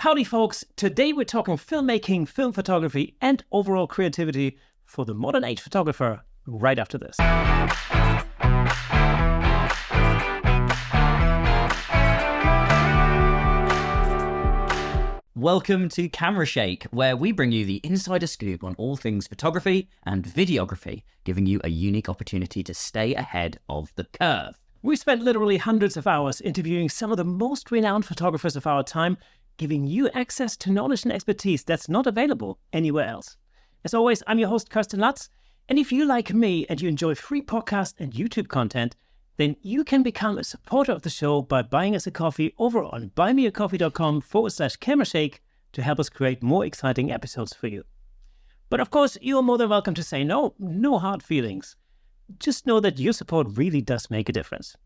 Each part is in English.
Howdy, folks. Today we're talking filmmaking, film photography, and overall creativity for the modern age photographer right after this. Welcome to Camera Shake, where we bring you the insider scoop on all things photography and videography, giving you a unique opportunity to stay ahead of the curve. We spent literally hundreds of hours interviewing some of the most renowned photographers of our time, giving you access to knowledge and expertise that's not available anywhere else. As always, I'm your host, Kirsten Lutz, and if you like me and you enjoy free podcast and YouTube content, then you can become a supporter of the show by buying us a coffee over on buymeacoffee.com/camerashake to help us create more exciting episodes for you. But of course, you're more than welcome to say no hard feelings. Just know that your support really does make a difference.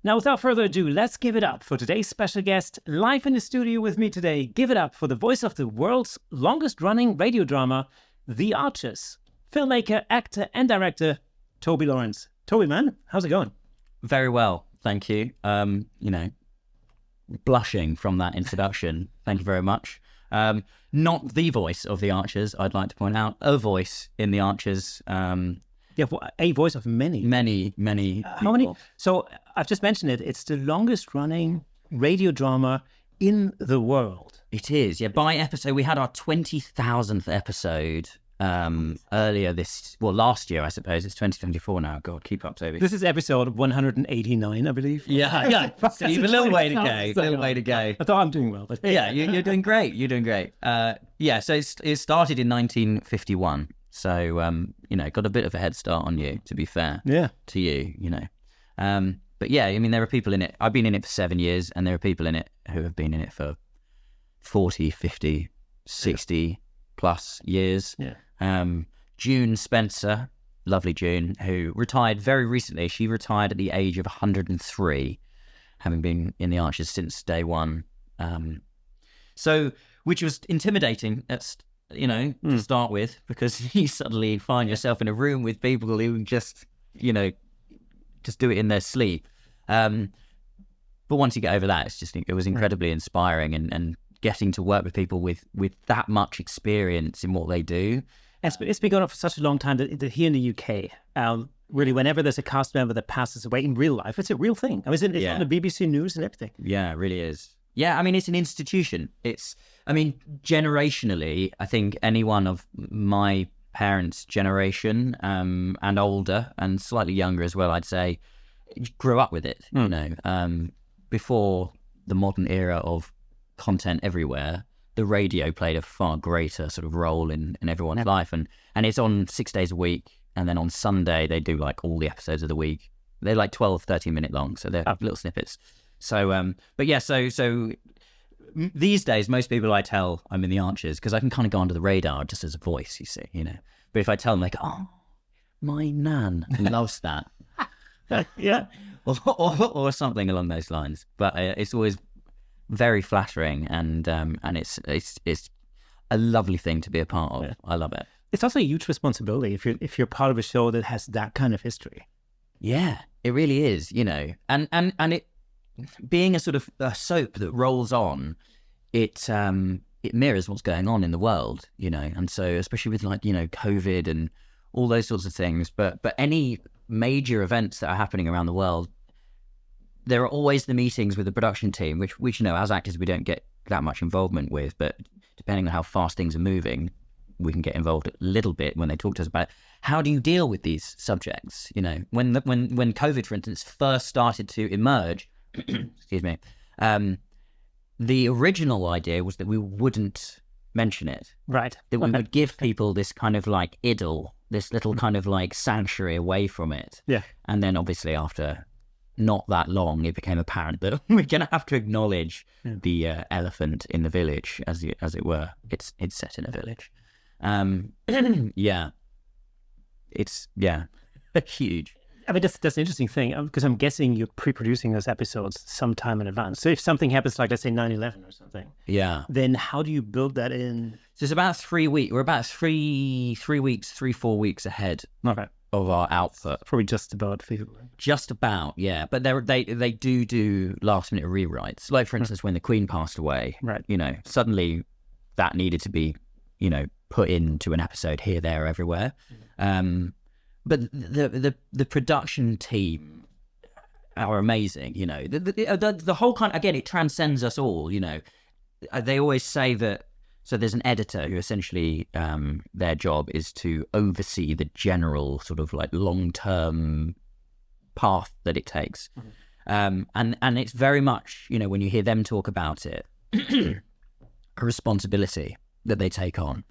Now, without further ado, let's give it up for today's special guest, live in the studio with me today. Give it up for the voice of the world's longest-running radio drama, The Archers, filmmaker, actor, and director, Toby Laurence. Toby, man, how's it going? Very well, thank you. Blushing from that introduction. Thank you very much. Not the voice of The Archers, I'd like to point out. A voice in The Archers. Yeah, well, a voice of many. Many How many? So I've just mentioned it. It's the longest running radio drama in the world. It is, yeah. By episode, we had our 20,000th episode last year, I suppose. It's 2024 now. God, keep up, Toby. This is episode 189, I believe. Yeah. So you've a little way to go. I thought I'm doing well. But yeah, you're doing great. You're doing great. So it started in 1951. So, got a bit of a head start on you, to be fair. Yeah. To you, But yeah, I mean, there are people in it. I've been in it for 7 years, and there are people in it who have been in it for 40, 50, 60 plus years. Yeah. June Spencer, lovely June, who retired very recently. She retired at the age of 103, having been in the Archers since day one. Which was intimidating to start with, because you suddenly find yourself in a room with people who just do it in their sleep. But once you get over that, it was incredibly inspiring, and getting to work with people with that much experience in what they do. It's been going on for such a long time that here in the UK, really, whenever there's a cast member that passes away in real life, it's a real thing. I mean, it's on the BBC News and everything. Yeah, it really is. Yeah, I mean, it's an institution. Generationally, I think anyone of my parents' generation and older and slightly younger as well, I'd say, grew up with it. Before the modern era of content everywhere, the radio played a far greater sort of role in everyone's life, and it's on 6 days a week, and then on Sunday they do like all the episodes of the week. They're like 12-13 minute long, so they're little snippets. So so these days most people I tell I'm in the Archers because I can kind of go under the radar just as a voice, you see, but if I tell them, they go, "Oh, my nan loves that." Yeah. or something along those lines. But it's always very flattering, and it's a lovely thing to be a part of. Yeah. I love it. It's also a huge responsibility if you're part of a show that has that kind of history. Yeah, it really is. And it being a sort of a soap that rolls on, it mirrors what's going on in the world. And so especially with COVID and all those sorts of things, but any major events that are happening around the world, there are always the meetings with the production team, which as actors we don't get that much involvement with, but depending on how fast things are moving, we can get involved a little bit when they talk to us about how do you deal with these subjects. When COVID, for instance, first started to emerge, excuse me, the original idea was that we wouldn't mention it, right? That we would give people this kind of like idyll, this little kind of like sanctuary away from it. Yeah. And then obviously after not that long, it became apparent that we're going to have to acknowledge the elephant in the village, as it were. It's set in a village. It's huge. I mean, that's an interesting thing, because I'm guessing you're pre-producing those episodes sometime in advance. So if something happens, like let's say 9/11 or something, then how do you build that in? So it's about 3 weeks. We're about 3 weeks, 4 weeks ahead of our output. Probably just about feasible. Just about, yeah. But they do last minute rewrites. Like, for instance, when the Queen passed away, right? Suddenly that needed to be, put into an episode here, there, everywhere. But the production team are amazing. The whole kind. Again, it transcends us all. They always say that. So there's an editor who essentially their job is to oversee the general sort of like long-term path that it takes. And it's very much, when you hear them talk about it, a responsibility that they take on.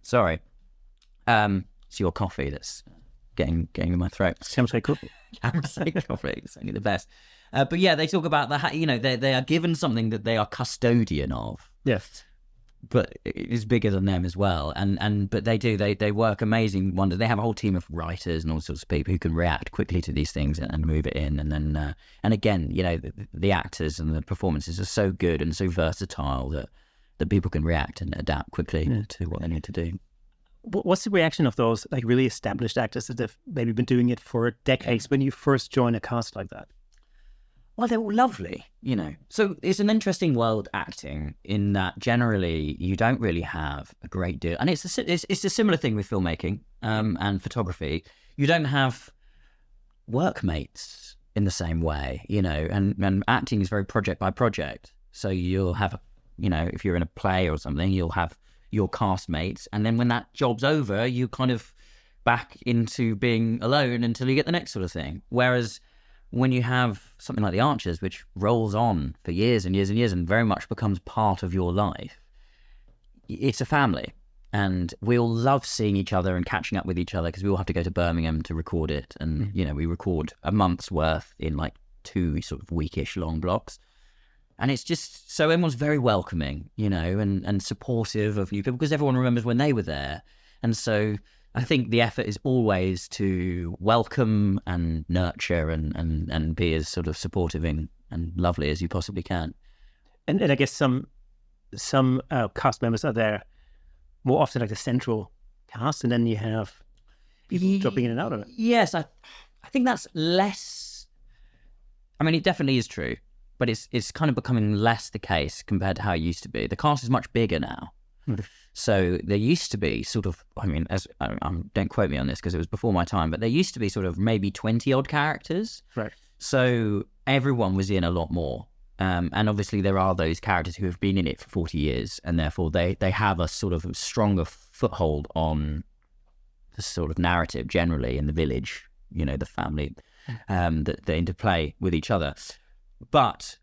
Sorry. It's your coffee that's getting in my throat. Camsai coffee. Camsai coffee. It's only the best. But yeah, they talk about they are given something that they are custodian of. Yes. But it's bigger than them as well, but they work amazing wonders. They have a whole team of writers and all sorts of people who can react quickly to these things and move it in, and then and again, the actors and the performances are so good and so versatile that people can react and adapt quickly to what they need to do. What's the reaction of those like really established actors that have maybe been doing it for decades when you first join a cast like that? Well, they're all lovely, So it's an interesting world, acting, in that generally you don't really have a great deal. And it's a similar thing with filmmaking and photography. You don't have workmates in the same way, and acting is very project by project. So you'll have, if you're in a play or something, you'll have your castmates. And then when that job's over, you kind of back into being alone until you get the next sort of thing. Whereas when you have something like The Archers, which rolls on for years and years and years and very much becomes part of your life, it's a family. And we all love seeing each other and catching up with each other because we all have to go to Birmingham to record it. And, we record a month's worth in like 2 sort of weekish long blocks. And it's just, so everyone's very welcoming, and supportive of you because everyone remembers when they were there. And so I think the effort is always to welcome and nurture and be as sort of supportive and lovely as you possibly can. And I guess some cast members are there more often like the central cast, and then you have people dropping in and out of it. Yes, I think that's less. I mean, it definitely is true, but it's kind of becoming less the case compared to how it used to be. The cast is much bigger now. So there used to be sort of, don't quote me on this because it was before my time, but there used to be sort of maybe 20 odd characters. Right. So everyone was in a lot more. And obviously there are those characters who have been in it for 40 years and therefore they have a sort of stronger foothold on the sort of narrative generally in the village, the family that they interplay with each other. But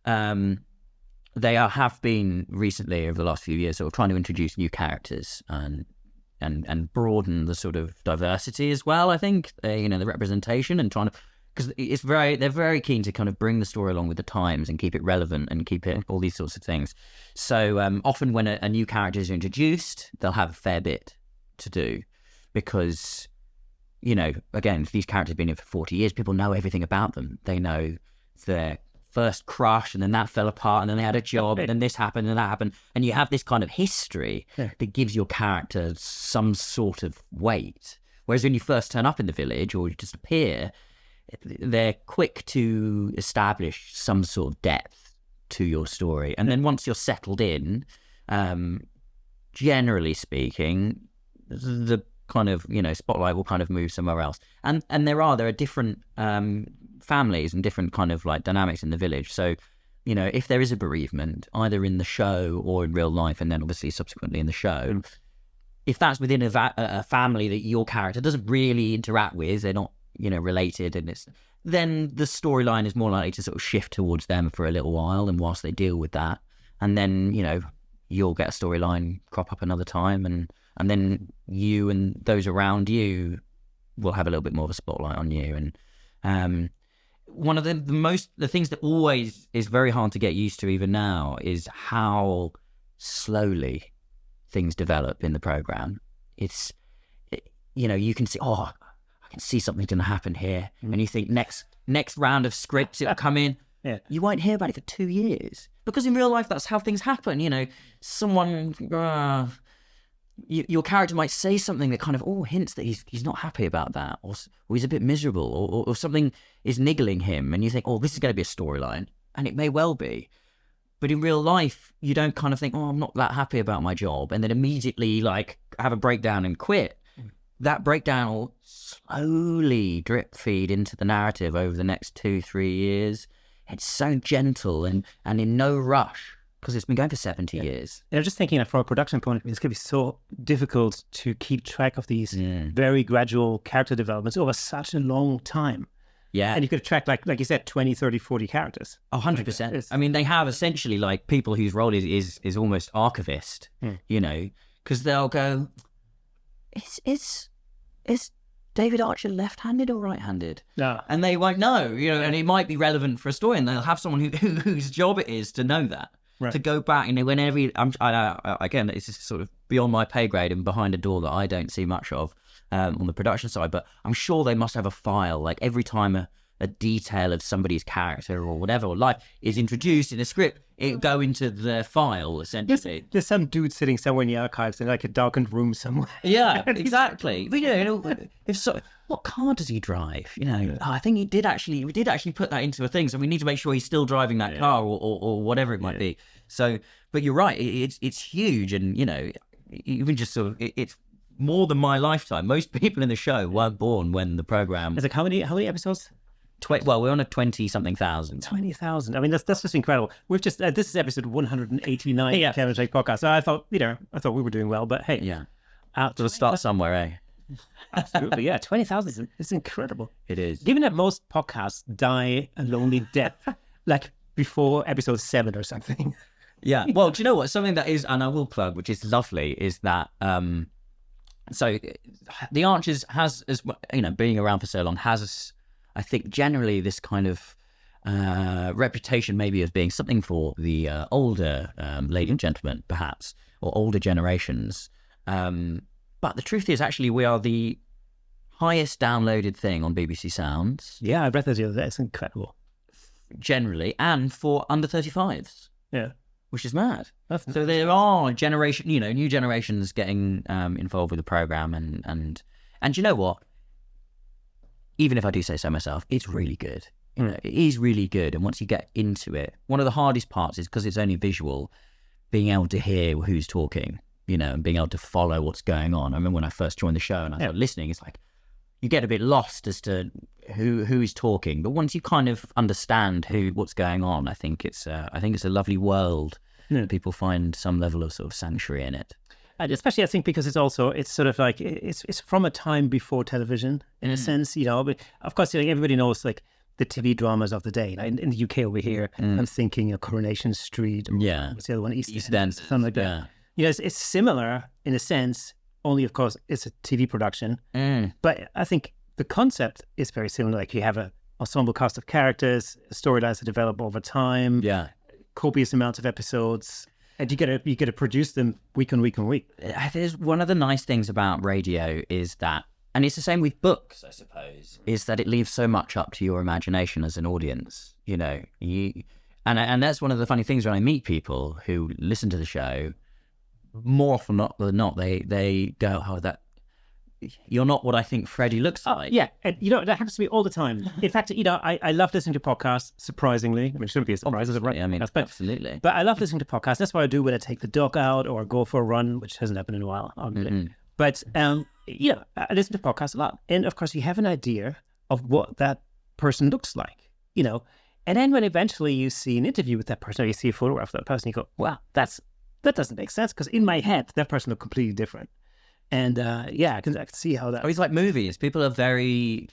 they have been recently, over the last few years, sort of trying to introduce new characters and broaden the sort of diversity as well. I think the representation and trying to, because they're very keen to kind of bring the story along with the times and keep it relevant and keep it all these sorts of things. So often when a new character is introduced, they'll have a fair bit to do because again, if these characters have been here for 40 years, people know everything about them. They know their first crush and then that fell apart and then they had a job and then this happened and that happened, and you have this kind of history that gives your character some sort of weight. Whereas when you first turn up in the village or you just appear, they're quick to establish some sort of depth to your story. And then once you're settled in, generally speaking, the kind of spotlight will kind of move somewhere else. And there are different families and different kind of like dynamics in the village. So if there is a bereavement either in the show or in real life, and then obviously subsequently in the show, if that's within a family that your character doesn't really interact with, they're not related, and then the storyline is more likely to sort of shift towards them for a little while, and whilst they deal with that, and then you'll get a storyline crop up another time, and then you and those around you will have a little bit more of a spotlight on you. And one of the things that always is very hard to get used to even now is how slowly things develop in the program. It's you can see, I can see something's going to happen here, and you think next round of scripts it'll come in. Yeah. You won't hear about it for 2 years because in real life that's how things happen. Someone your character might say something that kind of hints that he's not happy about that, or he's a bit miserable, or something is niggling him, and you think, this is going to be a storyline, and it may well be. But in real life, you don't kind of think, I'm not that happy about my job, and then immediately like have a breakdown and quit. That breakdown will slowly drip feed into the narrative over the next 2-3 years. It's so gentle and in no rush, because it's been going for 70 years. And I'm just thinking that from a production point of view, it's going to be so difficult to keep track of these very gradual character developments over such a long time. Yeah. And you could track, like you said, 20, 30, 40 characters. 100%. I mean, they have essentially like people whose role is almost archivist, you know, because they'll go, is David Archer left-handed or right-handed? No. And they won't know, you know, and it might be relevant for a story, and they'll have someone whose job it is to know that. Right. To go back, and whenever again, it's just sort of beyond my pay grade and behind a door that I don't see much of on the production side, but I'm sure they must have a file, like every time a detail of somebody's character or whatever, or life is introduced in a script, it'll go into the file, essentially. There's some dude sitting somewhere in the archives in like a darkened room somewhere. Yeah, exactly. But, you know, if so, what car does he drive? You know, I think we did actually put that into a thing, so we need to make sure he's still driving that car or whatever it might be. So, but you're right, it's huge, and, you know, even just sort of, it's more than my lifetime. Most people in the show weren't born when the program... It's like, how many episodes? Well, we're on a 20-something thousand. 20,000. I mean, that's just incredible. We've just this is episode 189 of Kevin Jake podcast. So I thought we were doing well, but hey, to start somewhere, eh? Absolutely, yeah. 20,000 is incredible. It is. Given that most podcasts die a lonely death, like before episode 7 or something. Yeah. Well, do you know what? Something that is, and I will plug, which is lovely, is that. So, the Archers has, as you know, being around for so long, has, I think, generally this kind of reputation maybe as being something for the older ladies and gentlemen, perhaps, or older generations. But the truth is, actually, we are the highest downloaded thing on BBC Sounds. Yeah, I read that the other day. It's incredible. Generally, and for under 35s. Yeah. Which is mad. So there are new generations getting involved with the program, and you know what? Even if I do say so myself, it's really good. You know, it is really good. And once you get into it, one of the hardest parts is because it's only visual, being able to hear who's talking, you know, and being able to follow what's going on. I remember when I first joined the show and I started listening, it's like you get a bit lost as to who is talking. But once you kind of understand what's going on, I think it's a lovely world. People find some level of sort of sanctuary in it. And especially, I think, because it's sort of like it's from a time before television in a sense, you know. But of course, like, everybody knows like the TV dramas of the day. Like, in the UK over here, I'm thinking of Coronation Street. Or, what's the other one? EastEnders, something like that. Yeah. You know, it's similar in a sense. Only, of course, it's a TV production. But I think the concept is very similar. Like you have an ensemble cast of characters, storylines that develop over time. Yeah. Copious amounts of episodes, and you get to produce them week on week on week. There's one of the nice things about radio is that, and it's the same with books, I suppose, is that it leaves so much up to your imagination as an audience. You know, and that's one of the funny things when I meet people who listen to the show. More often than not, they go, "Oh, that you're not what I think Freddie looks like." Yeah, and you know that happens to me all the time. In fact, you know, I love listening to podcasts. Surprisingly, I mean, it shouldn't be a surprise, is it, right? I mean, absolutely. But I love listening to podcasts. That's what I do when I take the dog out or go for a run, which hasn't happened in a while, obviously. But you know, I listen to podcasts a lot, and of course, you have an idea of what that person looks like, you know. And then when eventually you see an interview with that person, or you see a photograph of that person, you go, "Wow, that doesn't make sense," because in my head, that person looked completely different. And I can see how that... It's like movies. People are very,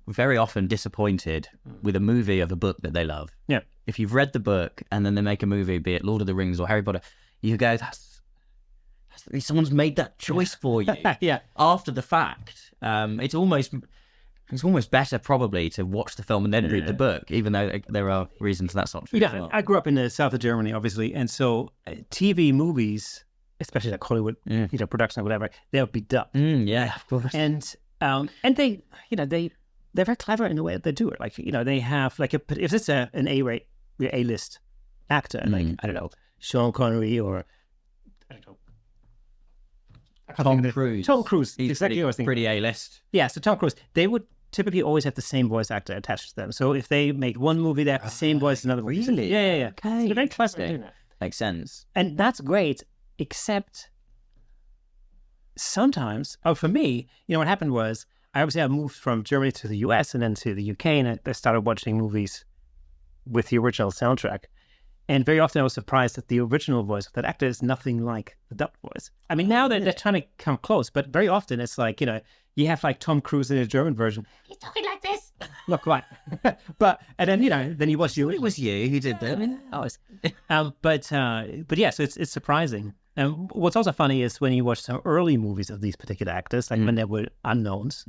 very often disappointed with a movie of a book that they love. Yeah. If you've read the book and then they make a movie, be it Lord of the Rings or Harry Potter, you go, someone's made that choice for you. Yeah. After the fact. It's almost better probably to watch the film and then read the book, even though there are reasons that's not true. Yeah, well. I grew up in the south of Germany, obviously, and so TV movies, especially like Hollywood, you know, production or whatever, they'll be dubbed. Yeah, of course. And they, you know, they're very clever in the way that they do it. Like, you know, they have like if it's an A-list actor, like I don't know, Sean Connery or I don't know, Tom Cruise. Tom Cruise. He's Exactly what I was thinking. pretty A-list. Yeah, so Tom Cruise. They would typically always have the same voice actor attached to them. So if they make one movie, they have the same voice as another movie. Really? Yeah. Okay. So they're very clever at doing that. Makes sense. And that's great, except sometimes, for me, what happened was, I moved from Germany to the US and then to the UK, and I started watching movies with the original soundtrack. And very often I was surprised that the original voice of that actor is nothing like the dubbed voice. I mean, now they're trying to come close, but very often it's like, you have like Tom Cruise in a German version. He's talking like this. Not quite. And then, then you watch you. It was you who did that. But yeah, so it's surprising. And what's also funny is when you watch some early movies of these particular actors, like when they were unknowns,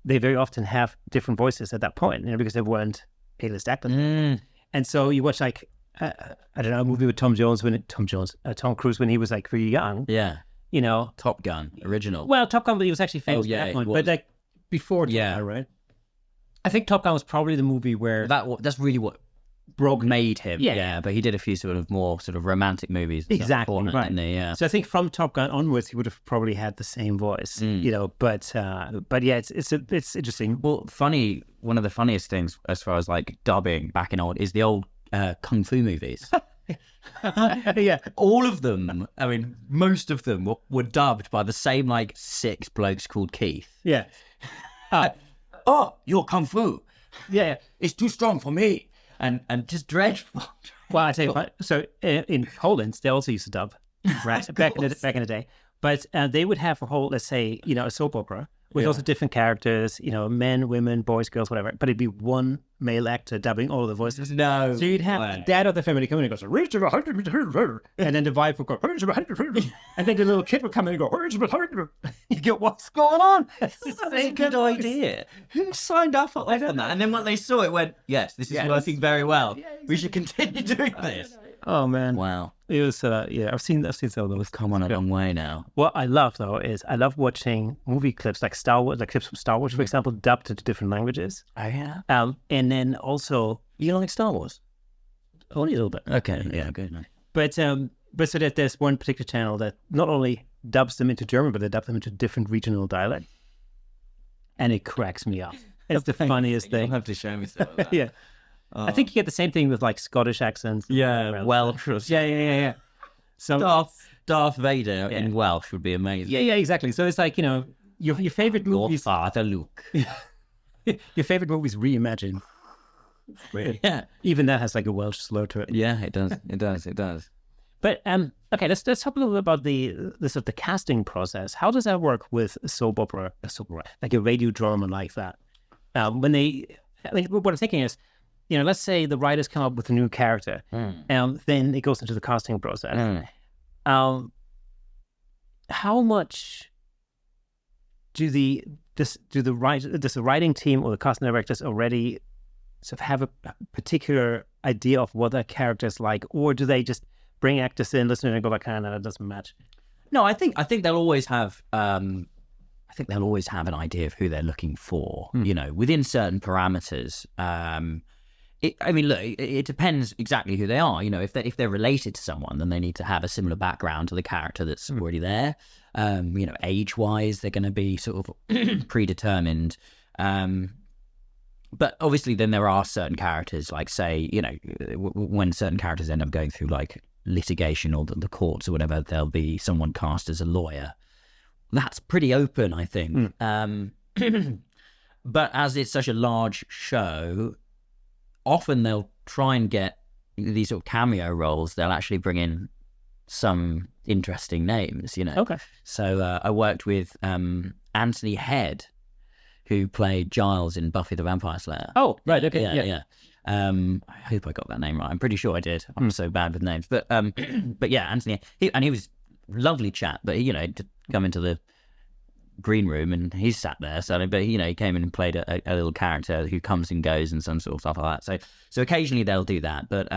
they very often have different voices at that point, because they weren't A-list actors. And so you watch like, I don't know, a movie with Tom Cruise when he was like really young. Yeah. Top Gun, original. Well, Top Gun, but he was actually famous at that point. But like before Top Gun, right? I think Top Gun was probably the movie where... That's really what made him. Yeah, but he did a few sort of more sort of romantic movies. Exactly, right. Didn't he? Yeah. So I think from Top Gun onwards, he would have probably had the same voice, But yeah, it's interesting. Well, one of the funniest things as far as like dubbing back in old is the old kung fu movies. Yeah, all of them. I mean, most of them were dubbed by the same like 6 blokes called Keith. Yeah. Oh, your kung fu. Yeah, it's too strong for me. And just dreadful. Well, I tell you what. So in Poland, they also used to dub, right? back in the day. But they would have a whole, let's say, a soap opera with also different characters, men, women, boys, girls, whatever. But it'd be one male actor dubbing all of the voices. No. So you'd have the dad of the family come in and goes, and then the wife would go, and then the little kid would come in and go, you go, what's going on? That's a good idea. Who signed up for that? And then when they saw it, went, yes, this is working very well. Yeah, exactly. We should continue doing this. Oh man! Wow, it was I've seen some of those. Come on a long way now. What I love though is I love watching movie clips like Star Wars, like clips from Star Wars, for example, dubbed into different languages. Oh yeah. And then also you like Star Wars? Only a little bit. Okay, yeah, good. No. But so that there's one particular channel that not only dubs them into German, but they dub them into different regional dialect, and it cracks me up. It's the funniest thing. You'll have to show me some of that. Yeah. I think you get the same thing with like Scottish accents. Yeah, Welsh. Yeah. So Darth Vader in Welsh would be amazing. Yeah, exactly. So it's like, your favorite movies. Father Luke. Your favorite movies reimagined. Yeah. Even that has like a Welsh slur to it. Yeah, it does. But okay, let's talk a little bit about the sort of the casting process. How does that work with a soap opera, like a radio drama like that? What I'm thinking is, let's say the writers come up with a new character, and then it goes into the casting process. How much does the writing team or the casting directors already sort of have a particular idea of what that character is like, or do they just bring actors in, listen, and go like, no, that doesn't match? No, I think they'll always have. I think they'll always have an idea of who they're looking for. Within certain parameters. It depends exactly who they are. If they're related to someone, then they need to have a similar background to the character that's already there. Age-wise, they're going to be sort of predetermined. But obviously, then there are certain characters, like say, when certain characters end up going through like litigation or the courts or whatever, there'll be someone cast as a lawyer. That's pretty open, I think. But as it's such a large show, often they'll try and get these sort of cameo roles. They'll actually bring in some interesting names, Okay. So I worked with Anthony Head, who played Giles in Buffy the Vampire Slayer. Oh, right. Okay. Yeah. I hope I got that name right. I'm pretty sure I did. I'm so bad with names. But yeah, Anthony, he was a lovely chap, but to come into the green room and he's sat there, but he came in and played a little character who comes and goes and some sort of stuff like that. So occasionally they'll do that, but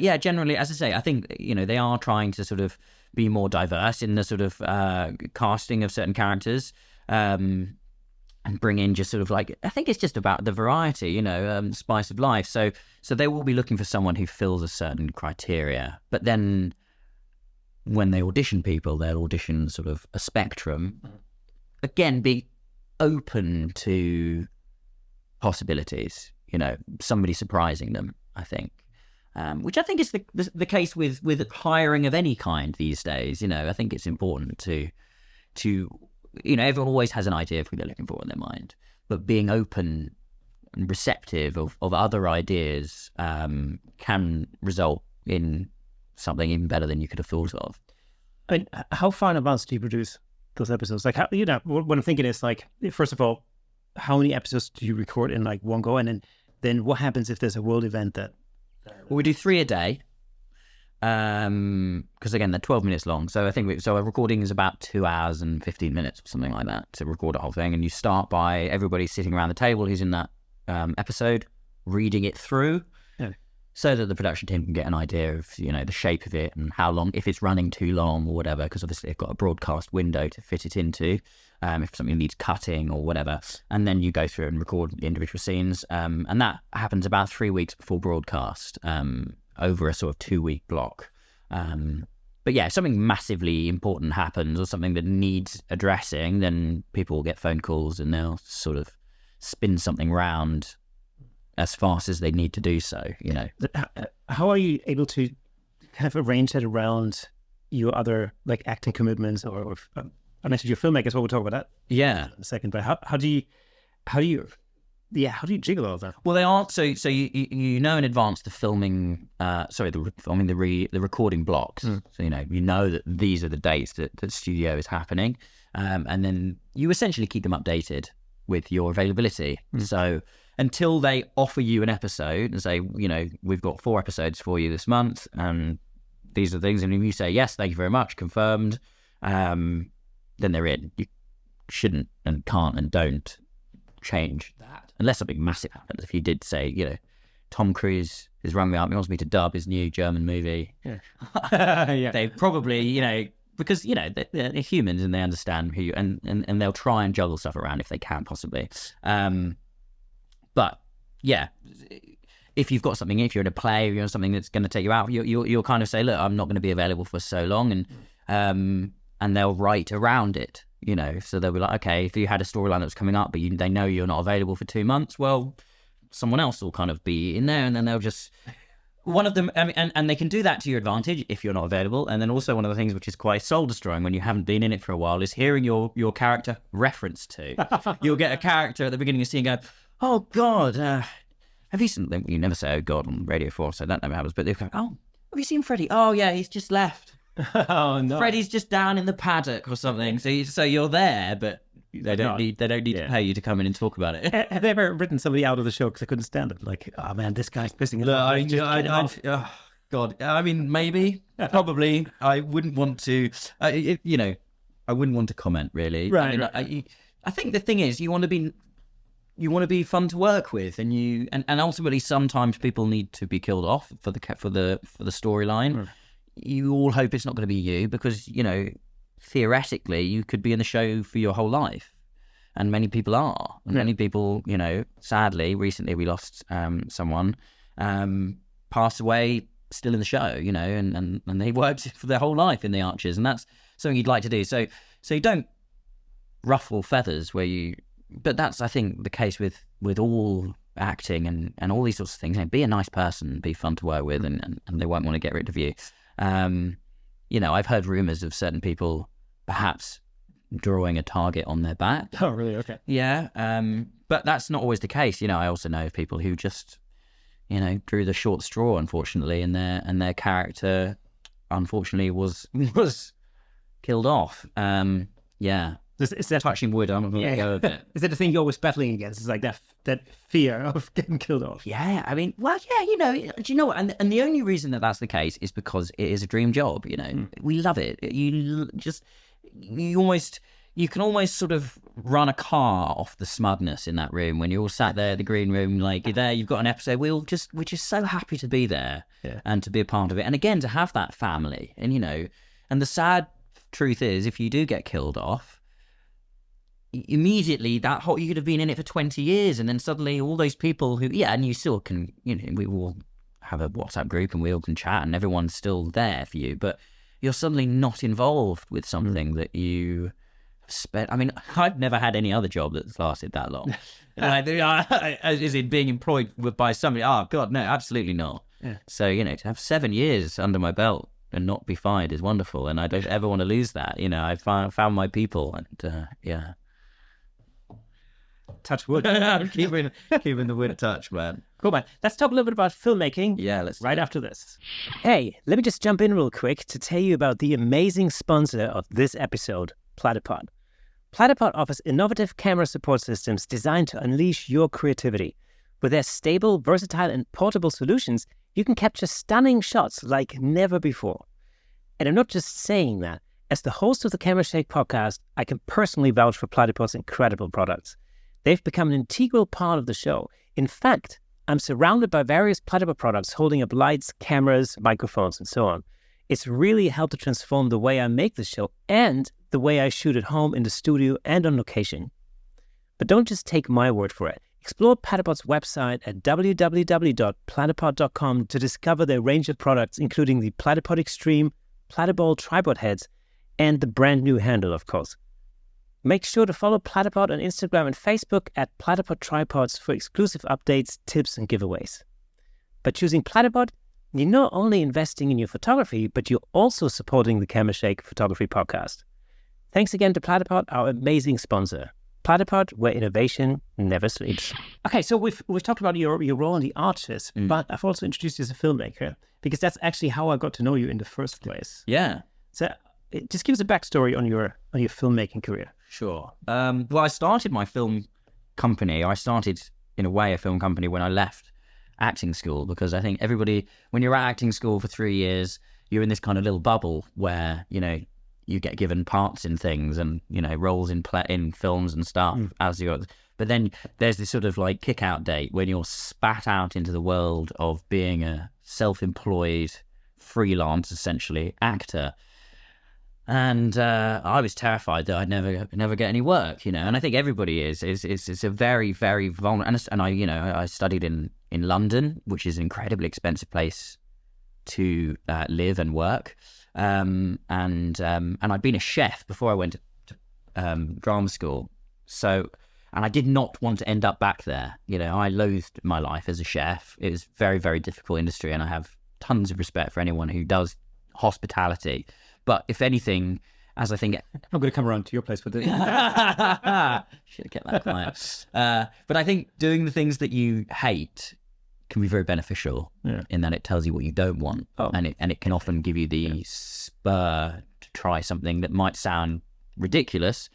yeah, generally, as I say, I think they are trying to sort of be more diverse in the sort of casting of certain characters, and bring in just sort of like, I think it's just about the variety, spice of life. So they will be looking for someone who fills a certain criteria, but then when they audition people, they'll audition sort of a spectrum. Again, be open to possibilities, somebody surprising them, I think. Which I think is the case with hiring of any kind these days. I think it's important to everyone always has an idea of who they're looking for in their mind, but being open and receptive of other ideas can result in something even better than you could have thought of. I mean, how far in advance do you produce those episodes? Like, how, what I'm thinking is, like, first of all, how many episodes do you record in like one go, and then what happens if there's a world event that? Well, we do 3 a day, because again they're 12 minutes long. So I think a recording is about 2 hours and 15 minutes or something like that to record a whole thing. And you start by everybody sitting around the table who's in that episode, reading it through, so that the production team can get an idea of the shape of it and how long, if it's running too long or whatever, because obviously they've got a broadcast window to fit it into. If something needs cutting or whatever, and then you go through and record the individual scenes, and that happens about 3 weeks before broadcast, over a sort of 2-week block. But yeah, if something massively important happens or something that needs addressing, then people will get phone calls and they'll sort of spin something round as fast as they need to do so. How are you able to kind of arrange that around your other like acting commitments or I mentioned your filmmaker, so we'll talk about that in a second. But how do you jiggle all that? Well, they aren't. So you know in advance the filming. The recording blocks. So you know that these are the dates that the studio is happening, and then you essentially keep them updated with your availability. So until they offer you an episode and say, we've got 4 episodes for you this month, and these are things, and if you say yes, thank you very much, confirmed. Then they're in. You shouldn't and can't and don't change that unless something massive happens. If you did say, Tom Cruise has rung me up, he wants me to dub his new German movie. They probably, because they're humans and they understand who you, and they'll try and juggle stuff around if they can possibly. But yeah, if you've got something, if you're in a play, or you're in something that's going to take you out, you'll kind of say, look, I'm not going to be available for so long, and they'll write around it, so they'll be like, okay, if you had a storyline that was coming up, but they know you're not available for 2 months, well, someone else will kind of be in there, and then they'll just, one of them, and they can do that to your advantage if you're not available. And then also one of the things which is quite soul destroying when you haven't been in it for a while is hearing your character referenced to. You'll get a character at the beginning of the scene go, oh God, have you seen, you never say oh God on Radio 4, so that never happens, but they'll go, oh, have you seen Freddie? Oh yeah, he's just left. Oh no! Freddie's just down in the paddock or something. So you're there, but they don't need to pay you to come in and talk about it. Have they ever written somebody out of the show because they couldn't stand it? Like, oh man, this guy's pissing it off. Oh God. I mean, maybe, probably. I wouldn't want to. I wouldn't want to comment really. Right. I mean, I think the thing is, you want to be fun to work with, and ultimately sometimes people need to be killed off for the storyline. Right. You all hope it's not going to be you because, theoretically you could be in the show for your whole life. And many people are. And many people, sadly, recently we lost someone, passed away still in the show, and they worked for their whole life in the Archers. And that's something you'd like to do. So you don't ruffle feathers but that's, I think, the case with all acting and all these sorts of things. Be a nice person, be fun to work with, and they won't want to get rid of you. I've heard rumours of certain people perhaps drawing a target on their back. Oh, really? Okay. Yeah, but that's not always the case. I also know of people who just, drew the short straw, unfortunately, and their character, unfortunately, was killed off. Yeah. Is that touching wood? I'm going to go a bit. Is that the thing you're always battling against? It's like that fear of getting killed off. Yeah, I mean, well, yeah, do you know what? And the only reason that that's the case is because it is a dream job. We love it. You can almost sort of run a car off the smugness in that room when you're all sat there in the green room, like you're there. You've got an episode. We're just so happy to be there and to be a part of it, and again to have that family. And and the sad truth is, if you do get killed off, immediately you could have been in it for 20 years, and then suddenly all those people who and you still can we all have a WhatsApp group and we all can chat and everyone's still there for you, but you're suddenly not involved with something that you spent. I mean, I've never had any other job that's lasted that long. Is it being employed by somebody? Oh God, no, absolutely not. Yeah. So, you know, to have 7 years under my belt and not be fired is wonderful, and I don't ever want to lose that. You know, I found my people, and yeah. Touch wood. keeping the wood touch, man. Cool, man. Let's talk a little bit about filmmaking. Yeah, let's right after this. Hey, let me just jump in real quick to tell you about the amazing sponsor of this episode, Platypod. Platypod offers innovative camera support systems designed to unleash your creativity. With their stable, versatile, and portable solutions, you can capture stunning shots like never before. And I'm not just saying that. As the host of the Camera Shake podcast, I can personally vouch for Platypod's incredible products. They've become an integral part of the show. In fact, I'm surrounded by various Platypod products holding up lights, cameras, microphones, and so on. It's really helped to transform the way I make the show and the way I shoot at home, in the studio, and on location. But don't just take my word for it. Explore Platypod's website at www.platypod.com to discover their range of products, including the Platypod Extreme, Platypod tripod heads, and the brand new handle, of course. Make sure to follow Platypod on Instagram and Facebook at Platypod Tripods for exclusive updates, tips, and giveaways. By choosing Platypod, you're not only investing in your photography, but you're also supporting the Camera Shake Photography Podcast. Thanks again to Platypod, our amazing sponsor. Platypod, where innovation never sleeps. Okay, so we've talked about your role in The Artist, but I've also introduced you as a filmmaker, because that's actually how I got to know you in the first place. Yeah. So just give us a backstory on your filmmaking career. Sure. Well, I started my film company. I started, in a way, a film company when I left acting school, because I think everybody, when you're at acting school for 3 years, you're in this kind of little bubble where, you know, you get given parts in things and, you know, roles in films and stuff as you. But then there's this sort of like kick out date when you're spat out into the world of being a self-employed freelance, essentially, actor. And I was terrified that I'd never get any work, you know. And I think everybody is. It's a very, very vulnerable. And I studied in London, which is an incredibly expensive place to live and work. And I'd been a chef before I went to drama school. So, and I did not want to end up back there. You know, I loathed my life as a chef. It was a very, very difficult industry, and I have tons of respect for anyone who does hospitality. But if anything, as I think... I'm going to come around to your place for this. Should have kept that quiet. But I think doing the things that you hate can be very beneficial in that it tells you what you don't want. And it can often give you the spur to try something that might sound ridiculous,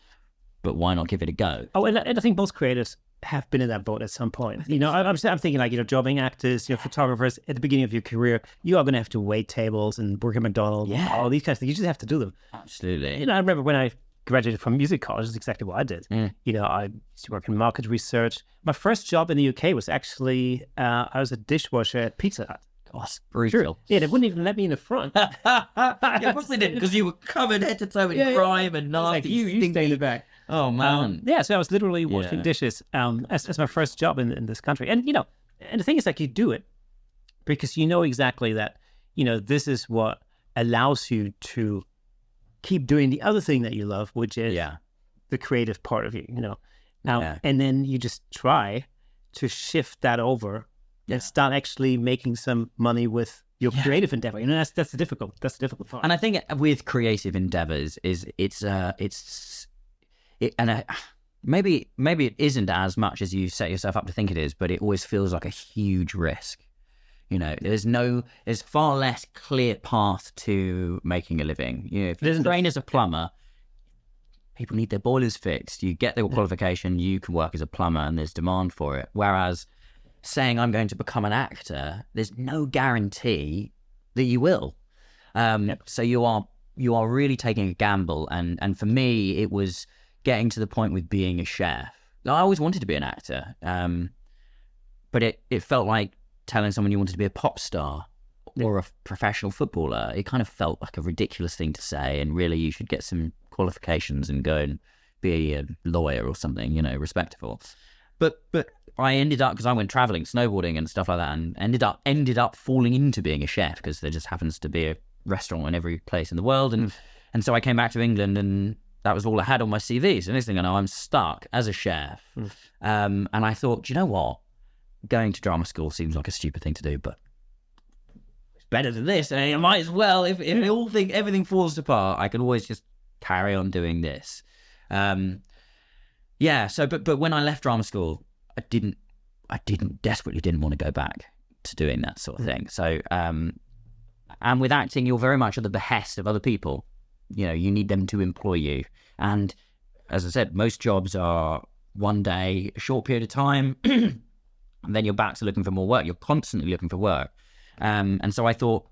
but why not give it a go? And I think most creatives have been in that boat at some point. You know, I'm thinking like, you know, jobbing actors, you know, photographers at the beginning of your career, you are going to have to wait tables and work at McDonald's, all these kinds of things. You just have to do them. Absolutely. You know, I remember when I graduated from music college, that's exactly what I did. You know, I used to work in market research. My first job in the UK was actually, I was a dishwasher at Pizza Hut. Gosh, brutal. Sure. Yeah, they wouldn't even let me in the front. Yeah, of course they didn't, because you were covered head to toe in crime and nasty. Like, you stay in the back. Oh, man. So I was literally washing dishes as my first job in this country. And, you know, and the thing is, like, you do it because you know exactly that, you know, this is what allows you to keep doing the other thing that you love, which is the creative part of you, you know. And then you just try to shift that over and start actually making some money with your creative endeavor. You know, that's the difficult part. And I think with creative endeavors maybe it isn't as much as you set yourself up to think it is, but it always feels like a huge risk. You know, there's far less clear path to making a living. You know, if you train as a plumber, people need their boilers fixed. You get the qualification, you can work as a plumber, and there's demand for it. Whereas saying I'm going to become an actor, there's no guarantee that you will. So you are really taking a gamble. And for me, it was getting to the point with being a chef. I always wanted to be an actor, but it felt like telling someone you wanted to be a pop star or a professional footballer. It kind of felt like a ridiculous thing to say, and really you should get some qualifications and go and be a lawyer or something, you know, respectable. But I ended up, because I went traveling, snowboarding and stuff like that, and ended up falling into being a chef, because there just happens to be restaurant in every place in the world. And so I came back to England, and that was all I had on my CV. So next thing I know, I'm stuck as a chef. And I thought, do you know what? Going to drama school seems like a stupid thing to do, but it's better than this. I might as well. If everything falls apart, I can always just carry on doing this. So but when I left drama school, I desperately didn't want to go back to doing that sort of thing. So and with acting, you're very much at the behest of other people. You know, you need them to employ you. And as I said, most jobs are one day, a short period of time, and then you're back to looking for more work. You're constantly looking for work. And so I thought,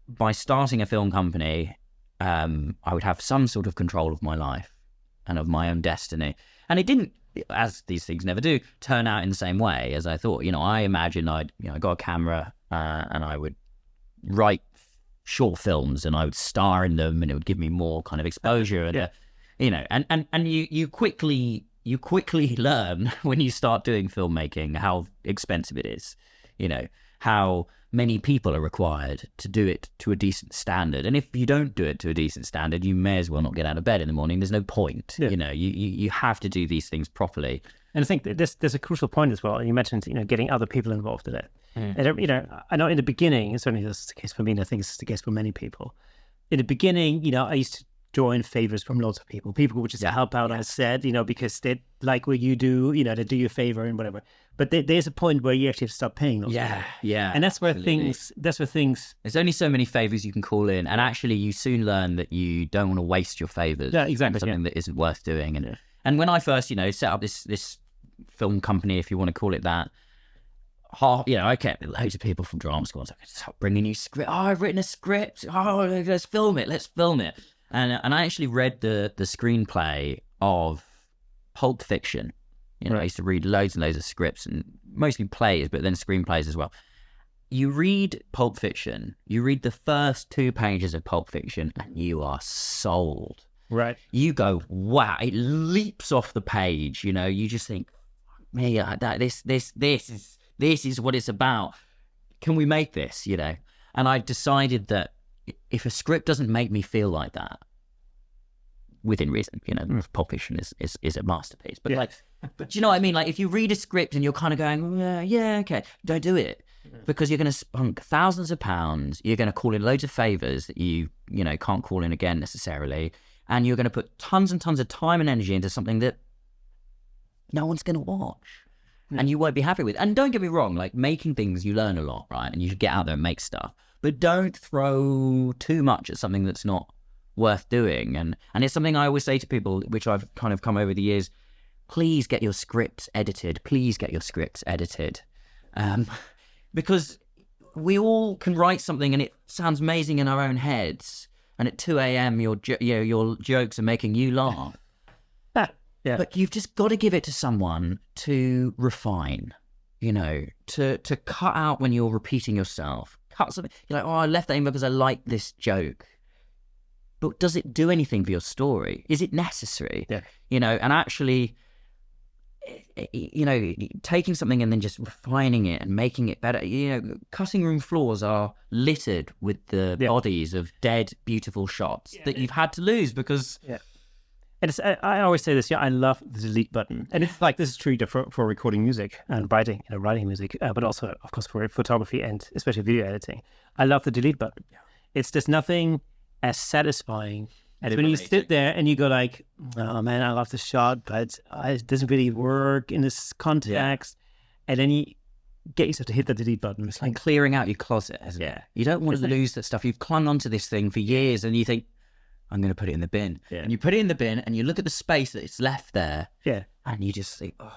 by starting a film company, I would have some sort of control of my life and of my own destiny. And it didn't, as these things never do, turn out in the same way as I thought. You know, I imagined I got a camera and I would write short films and I would star in them, and it would give me more kind of exposure. And and you quickly learn when you start doing filmmaking how expensive it is. You know, how many people are required to do it to a decent standard. And if you don't do it to a decent standard, you may as well not get out of bed in the morning. There's no point. You know, you have to do these things properly. And I think there's a crucial point as well. You mentioned, getting other people involved in it. And, I know in the beginning, certainly this is the case for me, and I think it's the case for many people. In the beginning, I used to join favors from lots of people. People would just help out, I said, because they like what you do, they do you a favor and whatever. But there's a point where you actually have to stop paying those people. Yeah. And that's where things... There's only so many favors you can call in. And actually, you soon learn that you don't want to waste your favors. Yeah, exactly. Something that isn't worth doing. And when I first, set up this film company, if you want to call it that, I kept loads of people from drama school. I was like, stop bringing you script. Oh, I've written a script. Oh, let's film it. And I actually read the screenplay of Pulp Fiction. I used to read loads and loads of scripts, and mostly plays, but then screenplays as well. You read Pulp Fiction, you read the first 2 pages of Pulp Fiction, and you are sold. Right. You go, wow, it leaps off the page. You just think, me, this is what it's about. Can we make this? And I decided that if a script doesn't make me feel like that, within reason, Pulp Fiction is a masterpiece. But but you know what I mean? Like, if you read a script and you're kind of going, okay, don't do it, because you're going to spunk thousands of pounds. You're going to call in loads of favors that you can't call in again necessarily, and you're going to put tons and tons of time and energy into something that no one's going to watch. And you won't be happy with. And don't get me wrong, like, making things, you learn a lot, right? And you should get out there and make stuff. But don't throw too much at something that's not worth doing. And it's something I always say to people, which I've kind of come over the years, please get your scripts edited. Because we all can write something and it sounds amazing in our own heads. And at 2 a.m. your jokes are making you laugh. Yeah. But you've just got to give it to someone to refine, to cut out when you're repeating yourself. Cut something. You're like, I left that in because I like this joke. But does it do anything for your story? Is it necessary? Yeah. And actually, taking something and then just refining it and making it better. Cutting room floors are littered with the bodies of dead, beautiful shots that you've had to lose because... Yeah. And I always say this, I love the delete button. And it's like, this is true for recording music and writing music, but also, of course, for photography and especially video editing. I love the delete button. Yeah. It's just nothing as satisfying as when you sit there and you go like, oh man, I love the shot, but it doesn't really work in this context. Yeah. And then you get yourself to hit the delete button. It's like clearing out your closet, isn't it? You don't want to lose that stuff. You've clung onto this thing for years and you think, I'm going to put it in the bin. Yeah. And you put it in the bin and you look at the space that it's left there. Yeah. And you just think, oh.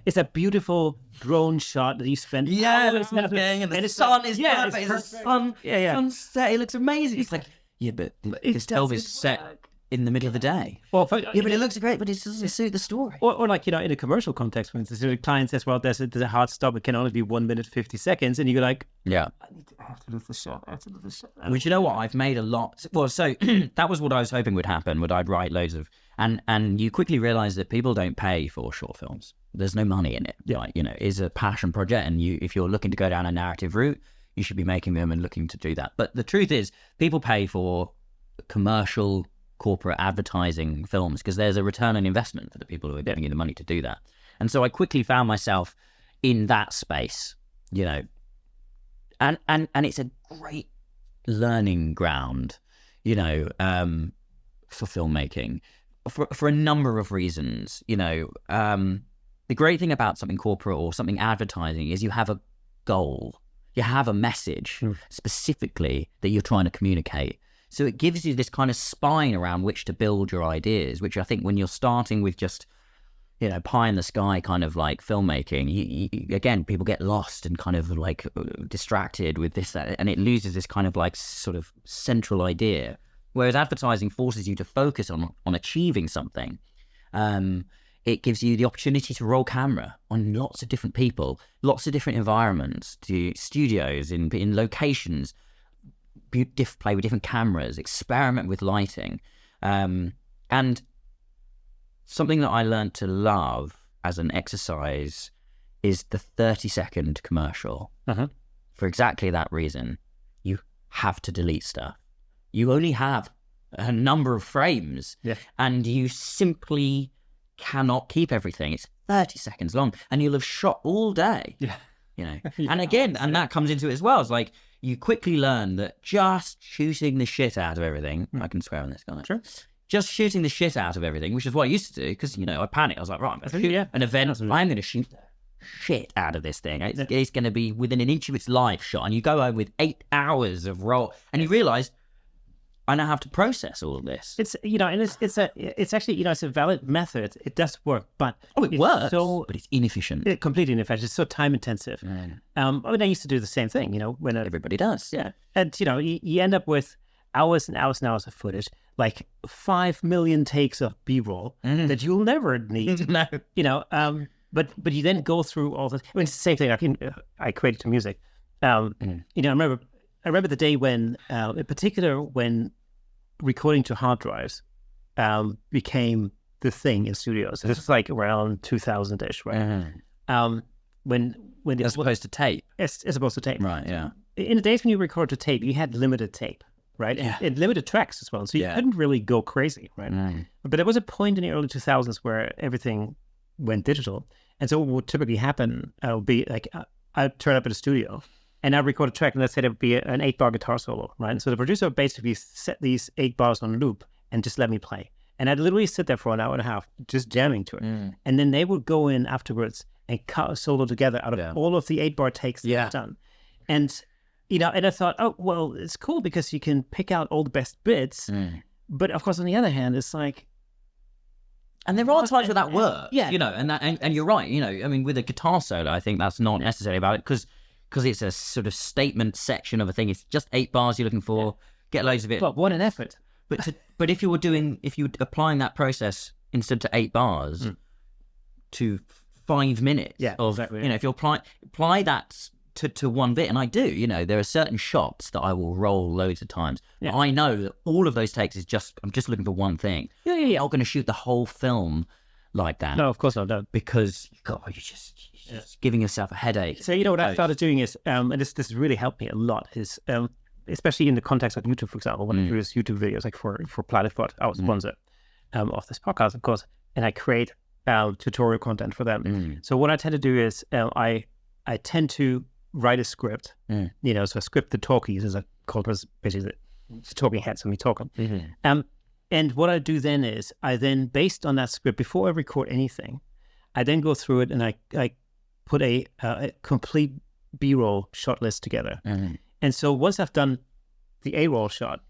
It's a beautiful drone shot that you spent hours making, and the sun is perfect. It's the sunset. It looks amazing. It's like, but this film is set in the middle of the day. Well, but it looks great, but it doesn't suit the story. Or like, in a commercial context, for instance, the client says, well, there's a hard stop. It can only be 1 minute, 50 seconds. And you go like, I have to do the shot. Which, you know what? I've made a lot. Well, so that was what I was hoping would happen, I'd write loads of, and you quickly realize that people don't pay for short films. There's no money in it. Yeah. Right? It's a passion project. And if you're looking to go down a narrative route, you should be making them and looking to do that. But the truth is, people pay for commercial corporate advertising films because there's a return on investment for the people who are giving you the money to do that. And so I quickly found myself in that space, you know, and it's a great learning ground, you know, for filmmaking for a number of reasons. You know, the great thing about something corporate or something advertising is you have a goal, you have a message specifically that you're trying to communicate. So it gives you this kind of spine around which to build your ideas, which I think when you're starting with just, you know, pie in the sky kind of like filmmaking, you, again, people get lost and kind of like distracted with this, that, and it loses this kind of like sort of central idea. Whereas advertising forces you to focus on achieving something. It gives you the opportunity to roll camera on lots of different people, lots of different environments, to studios, in locations, play with different cameras, experiment with lighting. And something that I learned to love as an exercise is the 30-second commercial. For exactly that reason. You have to delete stuff. You only have a number of frames, and you simply cannot keep everything. It's 30 seconds long, and you'll have shot all day. You know, and again, and that comes into it as well. It's like you quickly learn that just shooting the shit out of everything. I can swear on this, can't I? Sure. Just shooting the shit out of everything, which is what I used to do, because, you know, I panicked. I was like, right, I'm going to shoot an event. I'm going to shoot the shit out of this thing. It's going to be within an inch of its life shot, and you go home with 8 hours of roll, and you realise, I now have to process all of this. It's, you know, and it's actually, you know, it's a valid method. It does work, but it works, but it's inefficient. Completely inefficient. It's so time intensive. I mean, I used to do the same thing, you know, when everybody does. Yeah. And, you know, you end up with hours and hours and hours of footage, like 5 million takes of B-roll that you'll never need. No. You know, but you then go through all this. I mean, it's the same thing. I created to music. You know, I remember the day when, in particular, when recording to hard drives became the thing in studios. It was like around 2000-ish, right? When as opposed to tape. As opposed to tape. Right, yeah. In the days when you record to tape, you had limited tape, right? Yeah. And limited tracks as well. So you couldn't really go crazy, right? But there was a point in the early 2000s where everything went digital. And so what would typically happen would be like, I'd turn up at a studio and I'd record a track, and let's say it would be an 8-bar guitar solo, right? And so the producer would basically set these 8 bars on loop and just let me play. And I'd literally sit there for an hour and a half just jamming to it. And then they would go in afterwards and cut a solo together out of all of the 8-bar takes that I've done. And, you know, and I thought, oh, well, it's cool because you can pick out all the best bits. But of course, on the other hand, it's like, and there are times where that works, you know, and you're right, you know, I mean, with a guitar solo, I think that's not necessarily about it because it's a sort of statement section of a thing. It's just 8 bars you're looking for, get loads of it. But what an effort. But if you were applying that process instead to 8 bars to 5 minutes of, you know, if you apply that to one bit, and I do, you know, there are certain shots that I will roll loads of times. But I know that all of those takes I'm just looking for one thing. I'm not going to shoot the whole film like that. No, of course not. No. Because, God, you're just giving yourself a headache. So, you know, what I started doing is, and this really helped me a lot, is especially in the context of YouTube, for example, when I do this YouTube videos, like for Planet Foot, I was sponsor of this podcast, of course, and I create tutorial content for them. So what I tend to do is I tend to write a script, you know, so a script, the talkies, as I call it, basically the talking heads when we talk. And what I do then is I then, based on that script, before I record anything, I then go through it and I put a complete B-roll shot list together. And so once I've done the A-roll shot,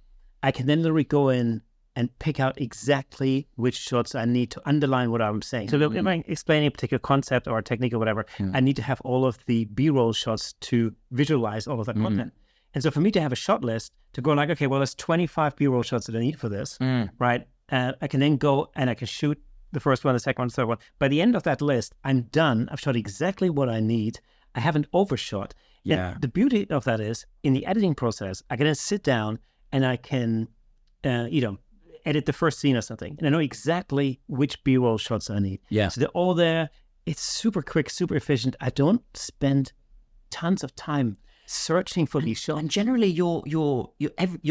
I can then literally go in and pick out exactly which shots I need to underline what I'm saying. So if I'm explaining a particular concept or a technique or whatever, I need to have all of the B-roll shots to visualize all of that content. And so for me to have a shot list to go like, okay, well, there's 25 B-roll shots that I need for this, right? I can then go and I can shoot the first one, the second one, the third one. By the end of that list, I'm done. I've shot exactly what I need. I haven't overshot. And the beauty of that is, in the editing process, I can then sit down and I can, you know, edit the first scene or something. And I know exactly which B-roll shots I need. So they're all there. It's super quick, super efficient. I don't spend tons of time searching for these shots. And generally, your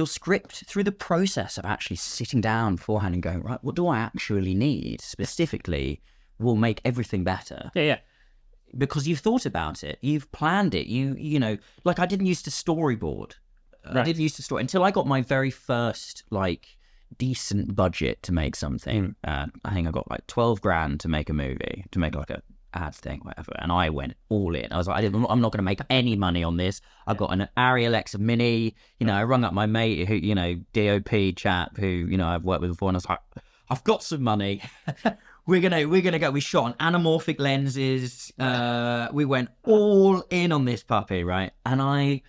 script, through the process of actually sitting down beforehand and going, right, what do I actually need specifically, will make everything better. Yeah. Because you've thought about it, you've planned it. You know, like I didn't used to storyboard. I didn't used to story until I got my very first like decent budget to make something. I think I got like 12 grand to make a movie, to make like a ad thing, whatever. And I went all in. I was like, I'm not going to make any money on this. I got an Arri Alexa Mini. You know, I rung up my mate who, you know, DOP chap who, you know, I've worked with before, and I was like, I've got some money. We're gonna go. We shot on anamorphic lenses. We went all in on this puppy, right? And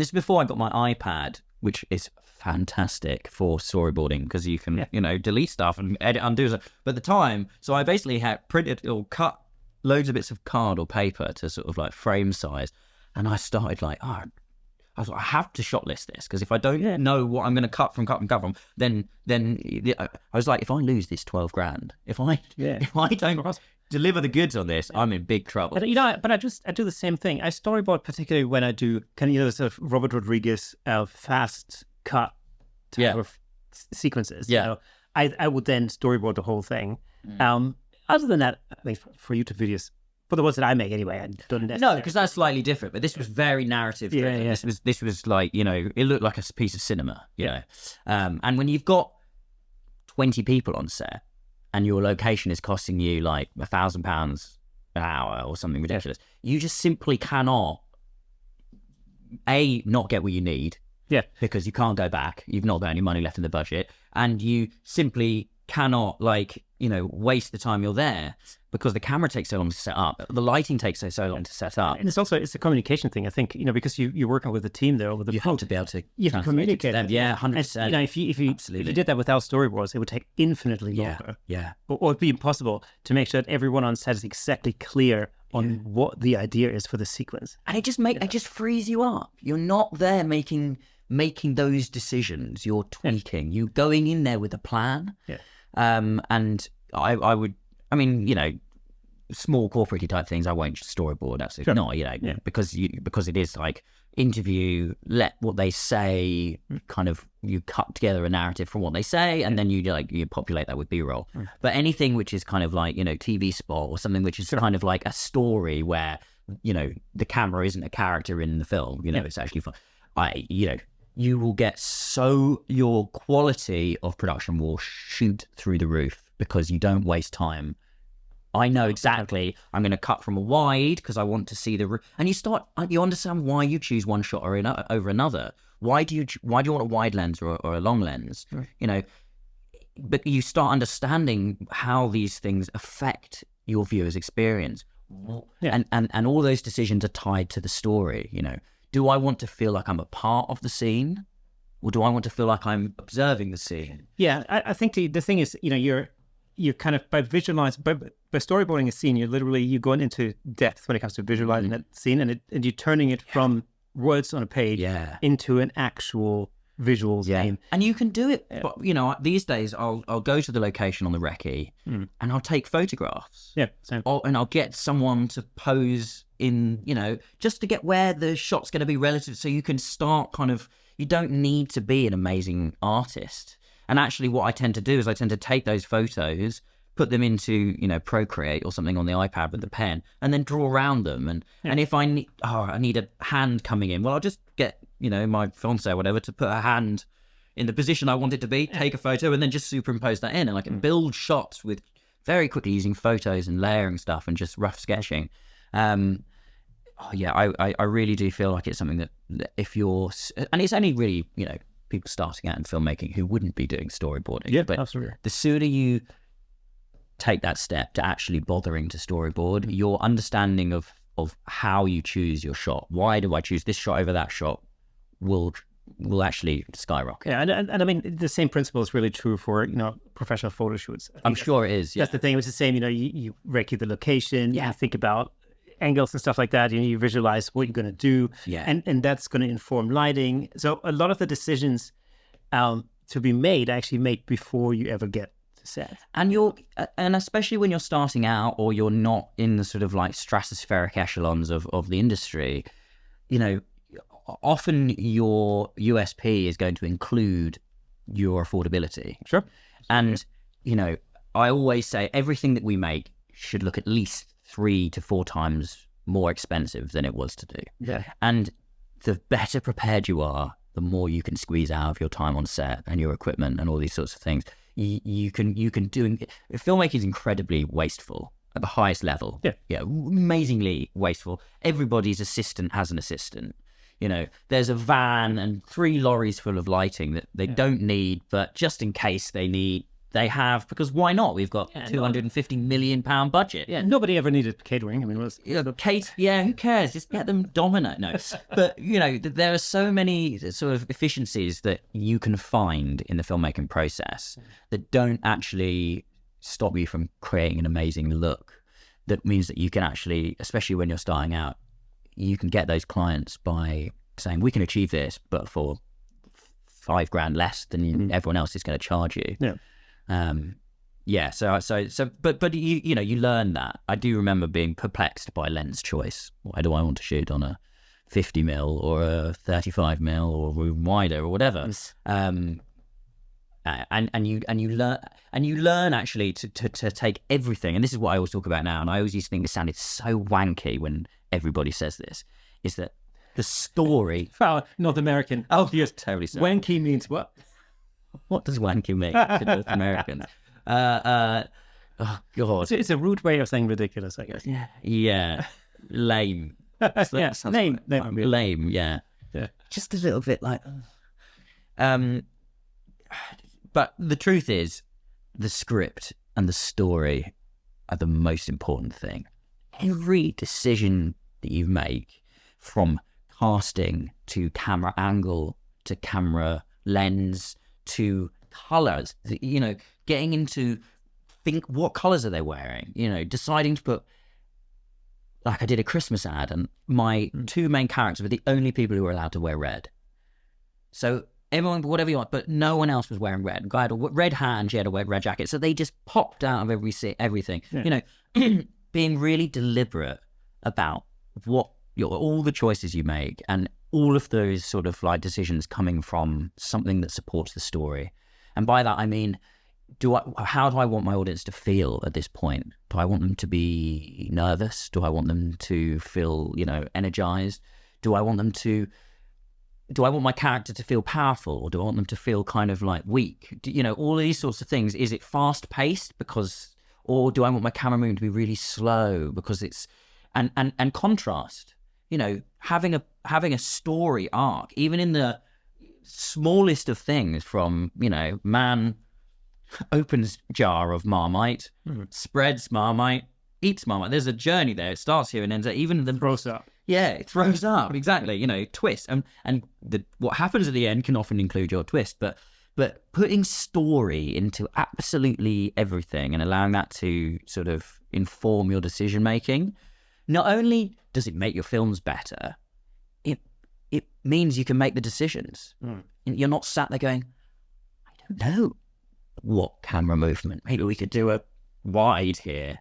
this is before I got my iPad, which is fantastic for storyboarding because you can, you know, delete stuff and edit, undo stuff. But at the time, so I basically had printed or cut loads of bits of card or paper to sort of like frame size, and I started like, I was like, I have to shot list this because if I don't know what I'm going to cut from, then I was like, if I lose this 12 grand, if I don't deliver the goods on this, I'm in big trouble. But, you know, but I do the same thing. I storyboard particularly when I do kind of, you know, sort of Robert Rodriguez fast cut type of sequences. Yeah. You know, I would then storyboard the whole thing. Other than that, I think for YouTube videos, for the ones that I make anyway, I don't necessarily. No, because that's slightly different. But this was very narrative driven. Yeah. This was like, you know, it looked like a piece of cinema, you know. And when you've got 20 people on set and your location is costing you like £1,000 an hour or something ridiculous, you just simply cannot not get what you need. Yeah. Because you can't go back. You've not got any money left in the budget, and you simply cannot, like, you know, waste the time you're there because the camera takes so long to set up, the lighting takes so long to set up, and it's a communication thing. I think, you know, because you're working with a team there over the. You have to be able to communicate them. Yeah, 100%. You know, if you did that without storyboards, it would take infinitely longer. Or it'd be impossible to make sure that everyone on set is exactly clear on what the idea is for the sequence. And it just frees you up. You're not there making those decisions. You're tweaking. You're going in there with a plan. And I mean, you know, small corporate type things, I won't storyboard. Absolutely not. You know, because it is like interview, let what they say, kind of, you cut together a narrative from what they say, and then you populate that with B-roll. But anything which is kind of like, you know, TV spot or something which is kind of like a story where, you know, the camera isn't a character in the film. You know, it's actually fun. You know, you will get your quality of production will shoot through the roof because you don't waste time. I know exactly I'm going to cut from a wide because I want to see and you understand why you choose one shot over another. Why do you want a wide lens or a long lens? You know, but you start understanding how these things affect your viewer's experience. And all those decisions are tied to the story, you know. Do I want to feel like I'm a part of the scene, or do I want to feel like I'm observing the scene? Yeah, I think the thing is, you know, you're kind of by storyboarding a scene, you're going into depth when it comes to visualizing that scene, and you're turning it from words on a page into an actual visual scene. And you can do it. But, you know, these days I'll go to the location on the recce and I'll take photographs. And I'll get someone to pose in, you know, just to get where the shot's going to be relative, so you can start kind of, you don't need to be an amazing artist. And actually what I tend to do is I tend to take those photos, put them into, you know, Procreate or something on the iPad with the pen, and then draw around them. And if I need a hand coming in, well, I'll just get, you know, my fiance or whatever to put a hand in the position I want it to be, take a photo, and then just superimpose that in. And I can build shots with very quickly using photos and layering stuff and just rough sketching. I really do feel like it's something that if you're, and it's only really, you know, people starting out in filmmaking who wouldn't be doing storyboarding. But absolutely. The sooner you take that step to actually bothering to storyboard, your understanding of how you choose your shot, why do I choose this shot over that shot, will actually skyrocket. Yeah, and I mean, the same principle is really true for, you know, professional photo shoots. I'm sure it is. That's the thing. It's the same, you know, you recce the location, you think about angles and stuff like that, you visualize what you're going to do, and that's going to inform lighting. So a lot of the decisions to be made actually made before you ever get to set. And especially when you're starting out or you're not in the sort of like stratospheric echelons of the industry, you know, often your USP is going to include your affordability. Sure. And, you know, I always say everything that we make should look at least 3 to 4 times more expensive than it was to do. Yeah. And the better prepared you are, the more you can squeeze out of your time on set and your equipment and all these sorts of things. You can do. Filmmaking is incredibly wasteful at the highest level. Yeah, amazingly wasteful. Everybody's assistant has an assistant. You know, there's a van and 3 lorries full of lighting that they don't need, but just in case they have, because why not? We've got £250 million budget. Yeah, nobody ever needed catering. I mean, who cares? Just get them Domino. No, but you know, there are so many sort of efficiencies that you can find in the filmmaking process that don't actually stop you from creating an amazing look. That means that you can actually, especially when you're starting out, you can get those clients by saying, we can achieve this, but for $5,000 less than everyone else is going to charge you. Yeah. But you learn that. I do remember being perplexed by lens choice. Why do I want to shoot on a 50mm or a 35mm or wider or whatever? And you learn actually to take everything. And this is what I always talk about now. And I always used to think it sounded so wanky when everybody says this. Is that the story? North American. Oh, you're totally sorry. Wanky means what? What does wanky mean to North Americans? Oh God, It's a rude way of saying ridiculous, I guess. Yeah, lame. Lame. Lame. Yeah, just a little bit like. But the truth is, the script and the story are the most important thing. Every decision that you make, from casting to camera angle to camera lens to colors, you know, getting into what colors are they wearing, you know, deciding to put, like I did a Christmas ad and my 2 main characters were the only people who were allowed to wear red. So everyone, whatever you want, but no one else was wearing red. The guy had a red hat and she had a red jacket. So they just popped out of everything, you know, being really deliberate about all the choices you make and all of those sort of like decisions coming from something that supports the story. And by that, I mean, how do I want my audience to feel at this point? Do I want them to be nervous? Do I want them to feel, you know, energized? Do I want my character to feel powerful? Or do I want them to feel kind of like weak? You know, all these sorts of things. Is it fast paced or do I want my camera movement to be really slow because it's, and contrast, you know, having a story arc, even in the smallest of things, from, you know, man opens jar of Marmite, spreads Marmite, eats Marmite. There's a journey there. It starts here and ends there. Even the throws up. Yeah, it throws up. Exactly. You know, twist. And what happens at the end can often include your twist. But putting story into absolutely everything and allowing that to sort of inform your decision making, not only does it make your films better, it means you can make the decisions. You're not sat there going, I don't know what camera movement. Maybe we could do a wide here.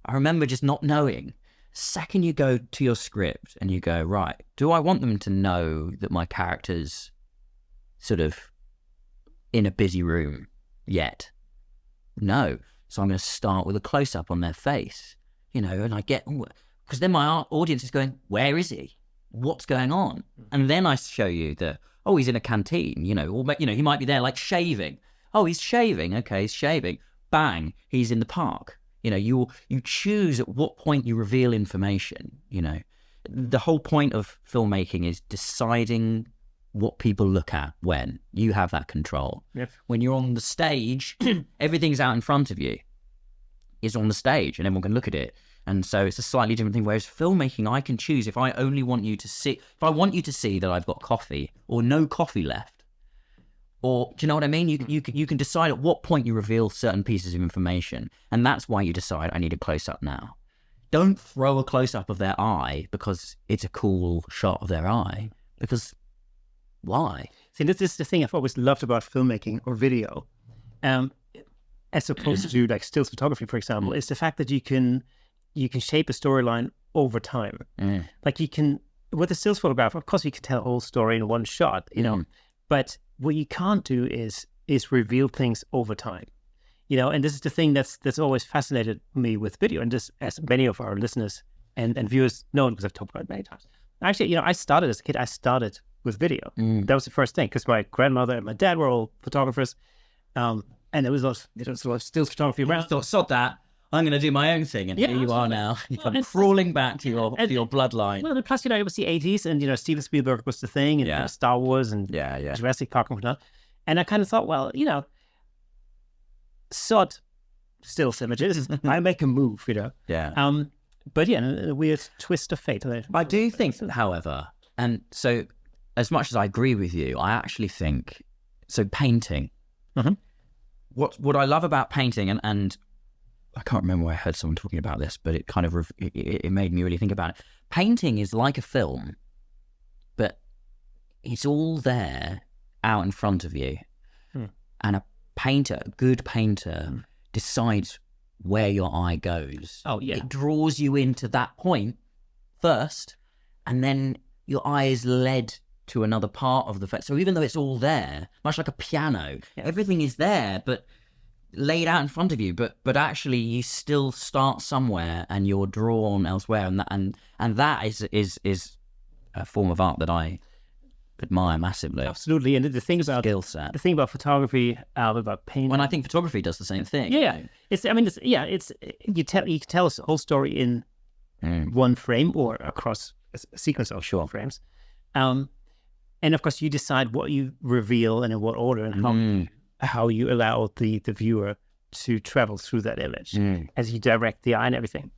I remember just not knowing. Second you go to your script and you go, right, do I want them to know that my character's sort of in a busy room yet? No. So I'm going to start with a close-up on their face, you know, and I get, because then my audience is going, where is he? What's going on? And then I show you that, oh, he's in a canteen, you know, or, you know, he might be there like shaving. Oh, he's shaving. Okay, he's shaving. Bang, he's in the park. You know, you choose at what point you reveal information, you know. The whole point of filmmaking is deciding what people look at when. You have that control. Yep. When you're on the stage, everything's out in front of you. It's on the stage and everyone can look at it. And so it's a slightly different thing. Whereas filmmaking, I can choose if I only want you to see, if I want you to see that I've got coffee or no coffee left. Or, do you know what I mean? You can decide at what point you reveal certain pieces of information. And that's why you decide, I need a close-up now. Don't throw a close-up of their eye because it's a cool shot of their eye. Because why? See, this is the thing I've always loved about filmmaking or video, as opposed to like stills photography, for example, is the fact that you can shape a storyline over time. Like you can with a stills photograph, of course, you can tell a whole story in one shot, but what you can't do is reveal things over time, and this is the thing that's always fascinated me with video, and just as many of our listeners and viewers know, because I've talked about it many times. Actually, I started as a kid. I started with video. That was the first thing, because my grandmother and my dad were all photographers, and there was a lot of stills photography around. I thought, sod that, I'm going to do my own thing, and here you are now. You're crawling back to your bloodline. Well, and plus, it was the 80s, and Steven Spielberg was the thing, and Star Wars, and Jurassic Park and whatnot. And I kind of thought, well, sod still images. I make a move, Yeah. But a weird twist of fate. I do think, however, and so as much as I agree with you, I actually think, so painting. Mm-hmm. What I love about painting, and I can't remember where I heard someone talking about this, but it kind of it made me really think about it. Painting is like a film, but it's all there out in front of you. And a good painter decides where your eye goes. Oh, yeah. It draws you into that point first, and then your eye is led to another part of the face. So even though it's all there, much like a piano, everything is there, but laid out in front of you. But actually, you still start somewhere, and you're drawn elsewhere, and that is a form of art that I admire massively. Absolutely. And the thing about skill set, the thing about photography, about painting. When I think photography does the same thing. Yeah, you can tell a whole story in one frame or across a sequence of short frames. And of course, you decide what you reveal and in what order, and how you allow the viewer to travel through that image as you direct the eye and everything.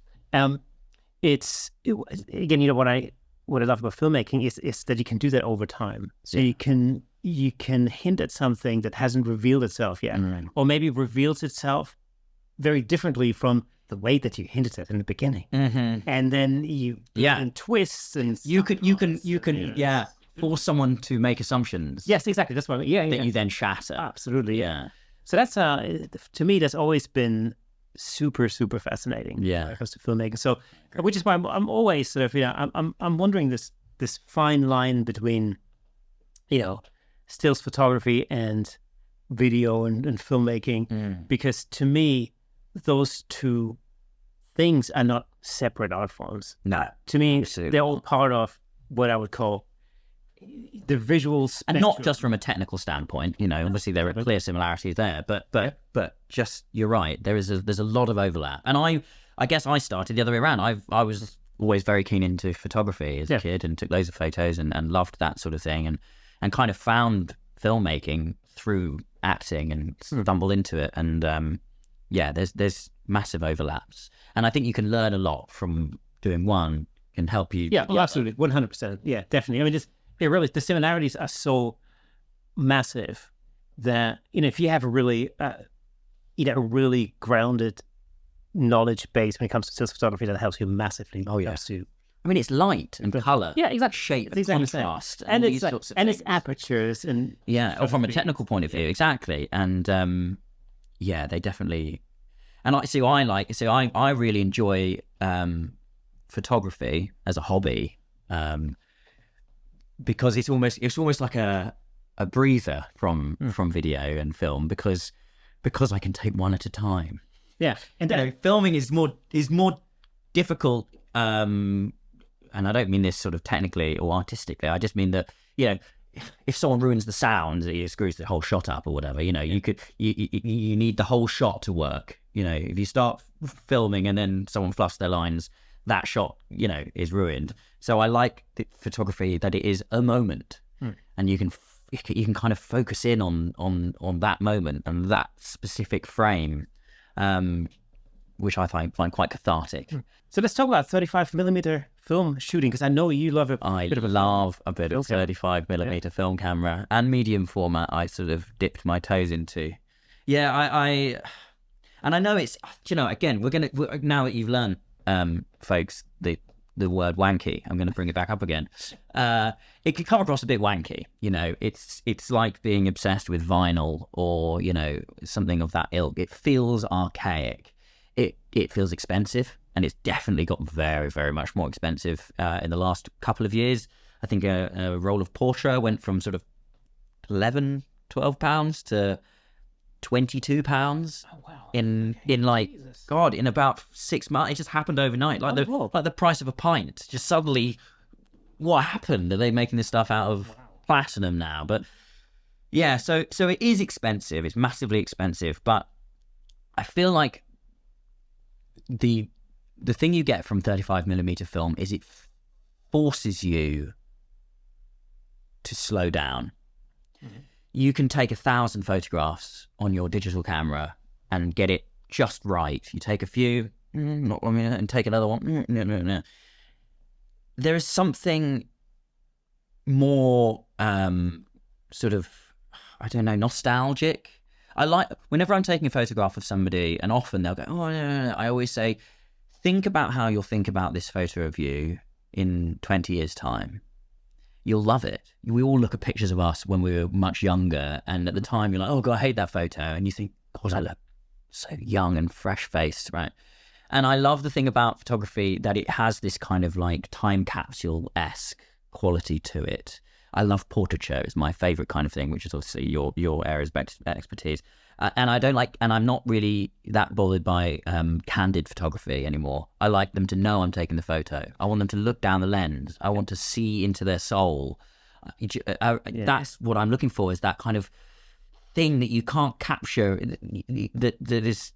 What I love about filmmaking is that you can do that over time. So you can hint at something that hasn't revealed itself yet, or maybe reveals itself very differently from the way that you hinted at in the beginning. And then you and twists, and you can force someone to make assumptions. Yes, exactly. That's what that you then shatter. Absolutely, yeah. So that's to me, that's always been super, super fascinating. When it comes to filmmaking. So, which is why I'm always sort of I'm wondering this fine line between stills photography and video and filmmaking, because to me those two things are not separate art forms. No, to me they're all part of what I would call the visual spectrum. And not just from a technical standpoint, obviously there are clear similarities there, but just, you're right, there's a lot of overlap. And I guess I started the other way around. I was always very keen into photography as a kid, and took loads of photos and loved that sort of thing, and kind of found filmmaking through acting and stumbled into it. And there's massive overlaps, and I think you can learn a lot from doing one, can help you. Absolutely, 100%. Yeah, definitely. I mean, really, the similarities are so massive that if you have a really grounded knowledge base when it comes to stills photography, that helps you massively. I mean, it's light and color, exactly, shape, contrast, and it's apertures, and from a technical point of view, exactly. And they definitely. And I really enjoy photography as a hobby. Because it's almost like a breather from video and film, because I can take one at a time. Yeah, and filming is more difficult. And I don't mean this sort of technically or artistically. I just mean that if someone ruins the sound, it screws the whole shot up or whatever. You need the whole shot to work. If you start filming and then someone fluffs their lines, that shot, is ruined. So I like the photography that it is a moment, and you can kind of focus in on that moment and that specific frame, which I find quite cathartic. So let's talk about 35mm film shooting, because I know you love it. I love a bit of 35mm film camera and medium format. I sort of dipped my toes into. Yeah, and I know it's again we're now that you've learned. Folks, the word wanky, I'm going to bring it back up again. It can come across a bit wanky, it's like being obsessed with vinyl or something of that ilk. It feels archaic. It feels expensive. and it's definitely got very, very much more expensive in the last couple of years. I think a roll of portrait went from sort of £11-12 to £22 Oh, wow. in like Jesus. God, in about 6 months. It just happened overnight, like the price of a pint. Just suddenly, what happened? Are they making this stuff out of platinum now? But yeah, so it is expensive. It's massively expensive, but I feel like the thing you get from 35mm film is it forces you to slow down. Mm-hmm. You can take 1,000 photographs on your digital camera and get it just right. You take a few, not 1 minute, and take another one. No. There is something more sort of, I don't know, nostalgic. I like, whenever I'm taking a photograph of somebody, and often they'll go, oh, no. I always say, think about how you'll think about this photo of you in 20 years' time. You'll love it. We all look at pictures of us when we were much younger, and at the time you're like, oh God, I hate that photo. And you think, God, I look so young and fresh-faced, right? And I love the thing about photography that it has this kind of like time capsule-esque quality to it. I love portraiture. It's my favorite kind of thing, which is obviously your areas of expertise. And I don't like, and I'm not really that bothered by candid photography anymore. I like them to know I'm taking the photo. I want them to look down the lens. I want to see into their soul. That's what I'm looking for, is that kind of thing that you can't capture, that is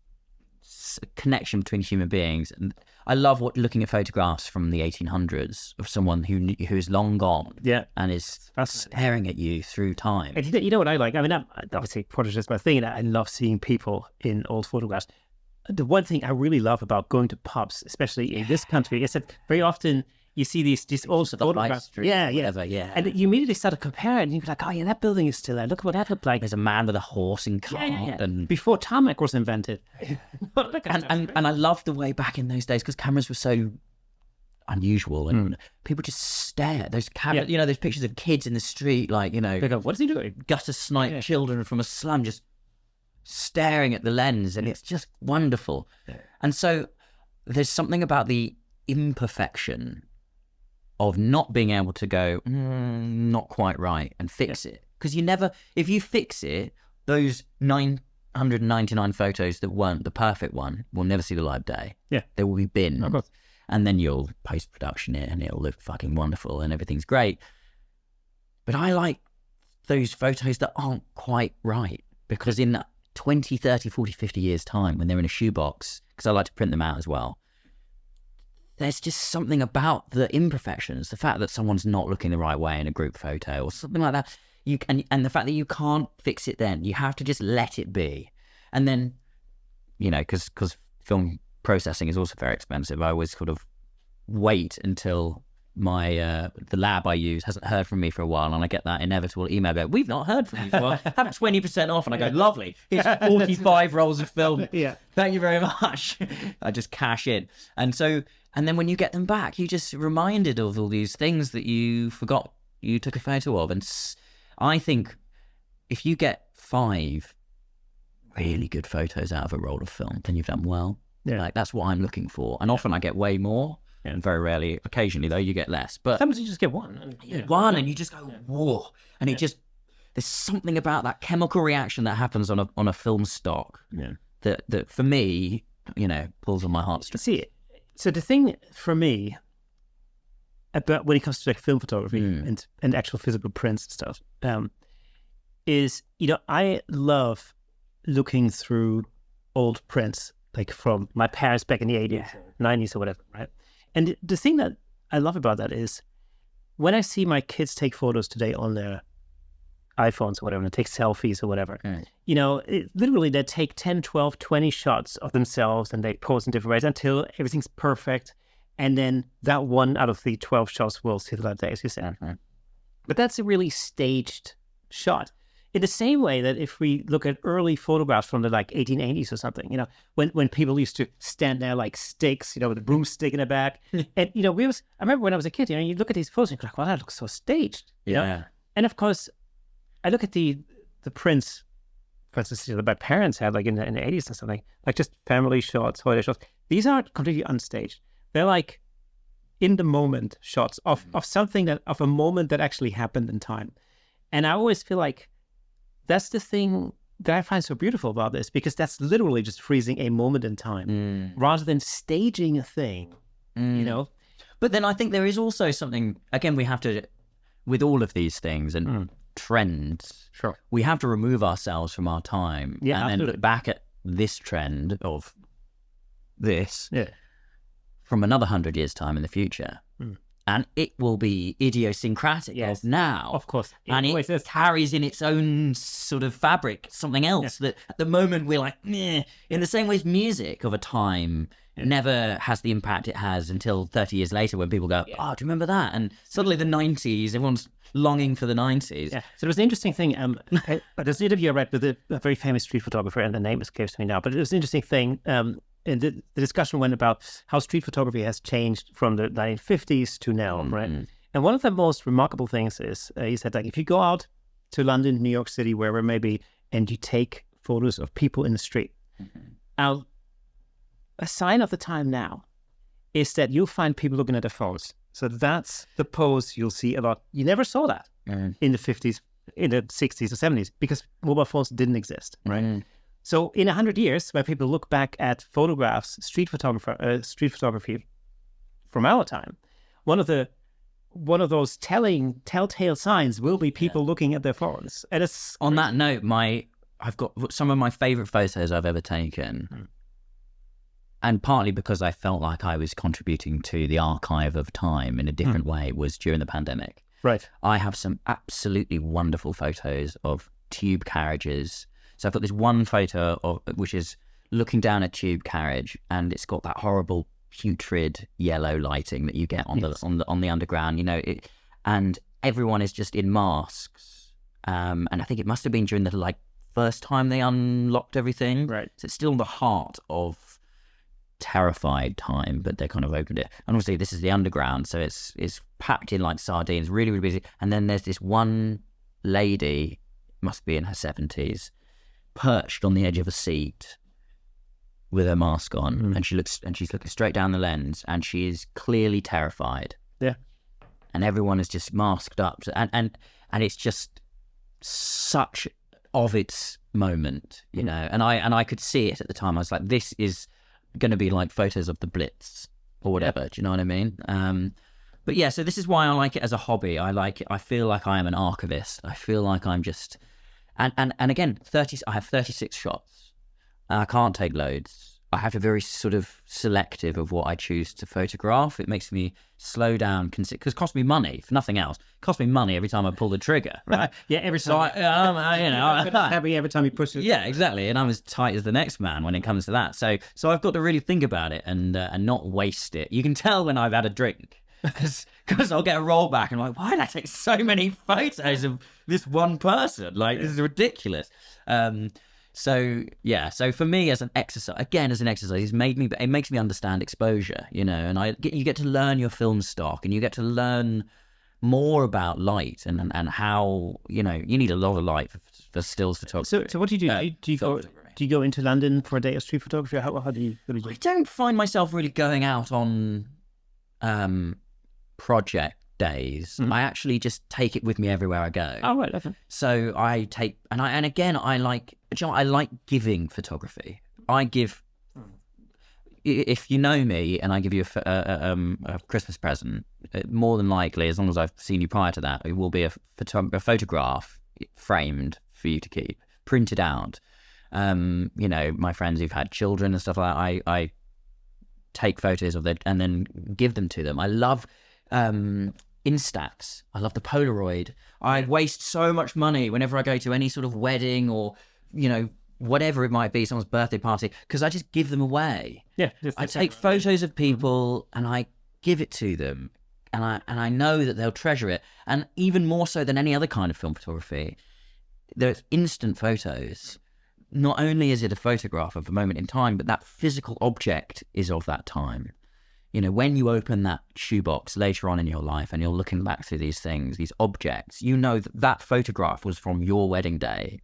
a connection between human beings. And I love looking at photographs from the 1800s of someone who is long gone, and is staring at you through time. And you know what I like? I mean, obviously, portraiture is my thing, and I love seeing people in old photographs. The one thing I really love about going to pubs, especially in this country, is that very often you see these old photographs. Whatever, And you immediately start to compare, and you're like, oh yeah, that building is still there. Look what that looked like. There's a man with a horse and cart. And before tarmac was invented. and I love the way back in those days, because cameras were so unusual, and people just stare. Those cameras, those pictures of kids in the street, like, they go, what is he doing? Gutter snipe children from a slum just staring at the lens, and it's just wonderful. And so there's something about the imperfection of not being able to go, not quite right, and fix it. Because if you fix it, those 999 photos that weren't the perfect one will never see the light of day. Yeah. They will be binned. Of course. And then you'll post-production it, and it'll look fucking wonderful, and everything's great. But I like those photos that aren't quite right, because in 20, 30, 40, 50 years' time, when they're in a shoebox, because I like to print them out as well, there's just something about the imperfections, the fact that someone's not looking the right way in a group photo or something like that. And the fact that you can't fix it then. You have to just let it be. And then, because film processing is also very expensive, I always sort of wait until the lab I use hasn't heard from me for a while, and I get that inevitable email about, we've not heard from you for a while. Have 20% off, and I go, lovely, here's 45 rolls of film. Thank you very much. I just cash in. And then when you get them back, you're just reminded of all these things that you forgot you took a photo of. And I think if you get 5 really good photos out of a roll of film, then you've done well. Like, that's what I'm looking for. And often I get way more. And very rarely, occasionally though, you get less. But sometimes you just get one. And you just go, whoa. And there's something about that chemical reaction that happens on a film stock that for me, pulls on my heartstrings. See, so the thing for me about when it comes to like film photography and actual physical prints and stuff, is, I love looking through old prints, like from my parents back in the 80s, 90s or whatever, right? And the thing that I love about that is when I see my kids take photos today on their iPhones or whatever, and take selfies or whatever, literally they take 10, 12, 20 shots of themselves, and they pose in different ways until everything's perfect. And then that one out of the 12 shots will see the light of day, as you said. But that's a really staged shot. In the same way that if we look at early photographs from the 1880s or something, when people used to stand there like sticks, with a broomstick in the back. And, I remember when I was a kid, you look at these photos and you're like, well, that looks so staged. And of course, I look at the prints for instance, my parents had like in the 80s and something, like just family shots, holiday shots. These aren't completely unstaged. They're like in the moment shots of something of a moment that actually happened in time. And I always feel like that's the thing that I find so beautiful about this, because that's literally just freezing a moment in time rather than staging a thing, you know? But then I think there is also something, again, we have to, with all of these things and trends, we have to remove ourselves from our time and then look back at this trend of this from another 100 years' time in the future. And it will be idiosyncratic of now. Of course. And it carries in its own sort of fabric something else that at the moment we're like, meh. In the same way as music of a time never has the impact it has until 30 years later when people go, oh, do you remember that? And suddenly the 90s, everyone's longing for the 90s. Yeah. So there was an interesting thing. There's an interview I read with a very famous street photographer, and the name escapes me now, but it was an interesting thing. And the discussion went about how street photography has changed from the 1950s to now, right? And one of the most remarkable things is, he said, like, if you go out to London, New York City, wherever it may be, and you take photos of people in the street, now, a sign of the time now is that you'll find people looking at their phones. So that's the pose you'll see a lot. You never saw that in the 50s, in the 60s or 70s, because mobile phones didn't exist, right? So in 100 years, when people look back at photographs, street photography from our time, one of those telltale signs will be people looking at their phones. And it's on that note, I've got some of my favorite photos I've ever taken, and partly because I felt like I was contributing to the archive of time in a different way, was during the pandemic. Right. I have some absolutely wonderful photos of tube carriages. So I've got this one photo which is looking down a tube carriage, and it's got that horrible putrid yellow lighting that you get on the underground, you know, and everyone is just in masks. And I think it must have been during the first time they unlocked everything. Right. So it's still in the heart of terrified time, but they kind of opened it. And obviously this is the underground, so it's packed in like sardines, really, really busy. And then there's this one lady, must be in her 70s, perched on the edge of a seat with her mask on, and she's looking straight down the lens, and she is clearly terrified. Yeah. And everyone is just masked up, and it's just such of its moment, you know. And I could see it at the time. I was like, this is going to be like photos of the Blitz or whatever. Do you know what I mean? But yeah, so this is why I like it as a hobby. I like it. I feel like I am an archivist. I feel like I'm just. And again, I have 36 shots. I can't take loads. I have to be very sort of selective of what I choose to photograph. It makes me slow down, because it costs me money, for nothing else. It costs me money every time I pull the trigger, right? Every time. So happy every time you push it. Yeah, exactly. And I'm as tight as the next man when it comes to that. So I've got to really think about it and not waste it. You can tell when I've had a drink. Because I'll get a roll back and I'm like, why did I take so many photos of this one person? Like, this is ridiculous. So for me as an exercise, it makes me understand exposure, you know, and you get to learn your film stock, and you get to learn more about light and how, you know, you need a lot of light for stills photography. So what do you do? Do you go into London for a day of street photography? How do you do? I don't find myself really going out on project days. I actually just take it with me everywhere I go. Oh, right, okay. So I take, and again, I like giving photography. I give, if you know me and I give you a Christmas present, more than likely, as long as I've seen you prior to that, it will be a photograph framed for you to keep, printed out. You know, my friends who've had children and stuff like that, I take photos of it and then give them to them. I love Instax. I love the Polaroid. I waste so much money whenever I go to any sort of wedding or, you know, whatever it might be, someone's birthday party, because I just give them away. Yeah. I take photos of people and I give it to them, and I know that they'll treasure it. And even more so than any other kind of film photography, there's instant photos. Not only is it a photograph of a moment in time, but that physical object is of that time. You know, when you open that shoebox later on in your life and you're looking back through these things, these objects, you know that photograph was from your wedding day.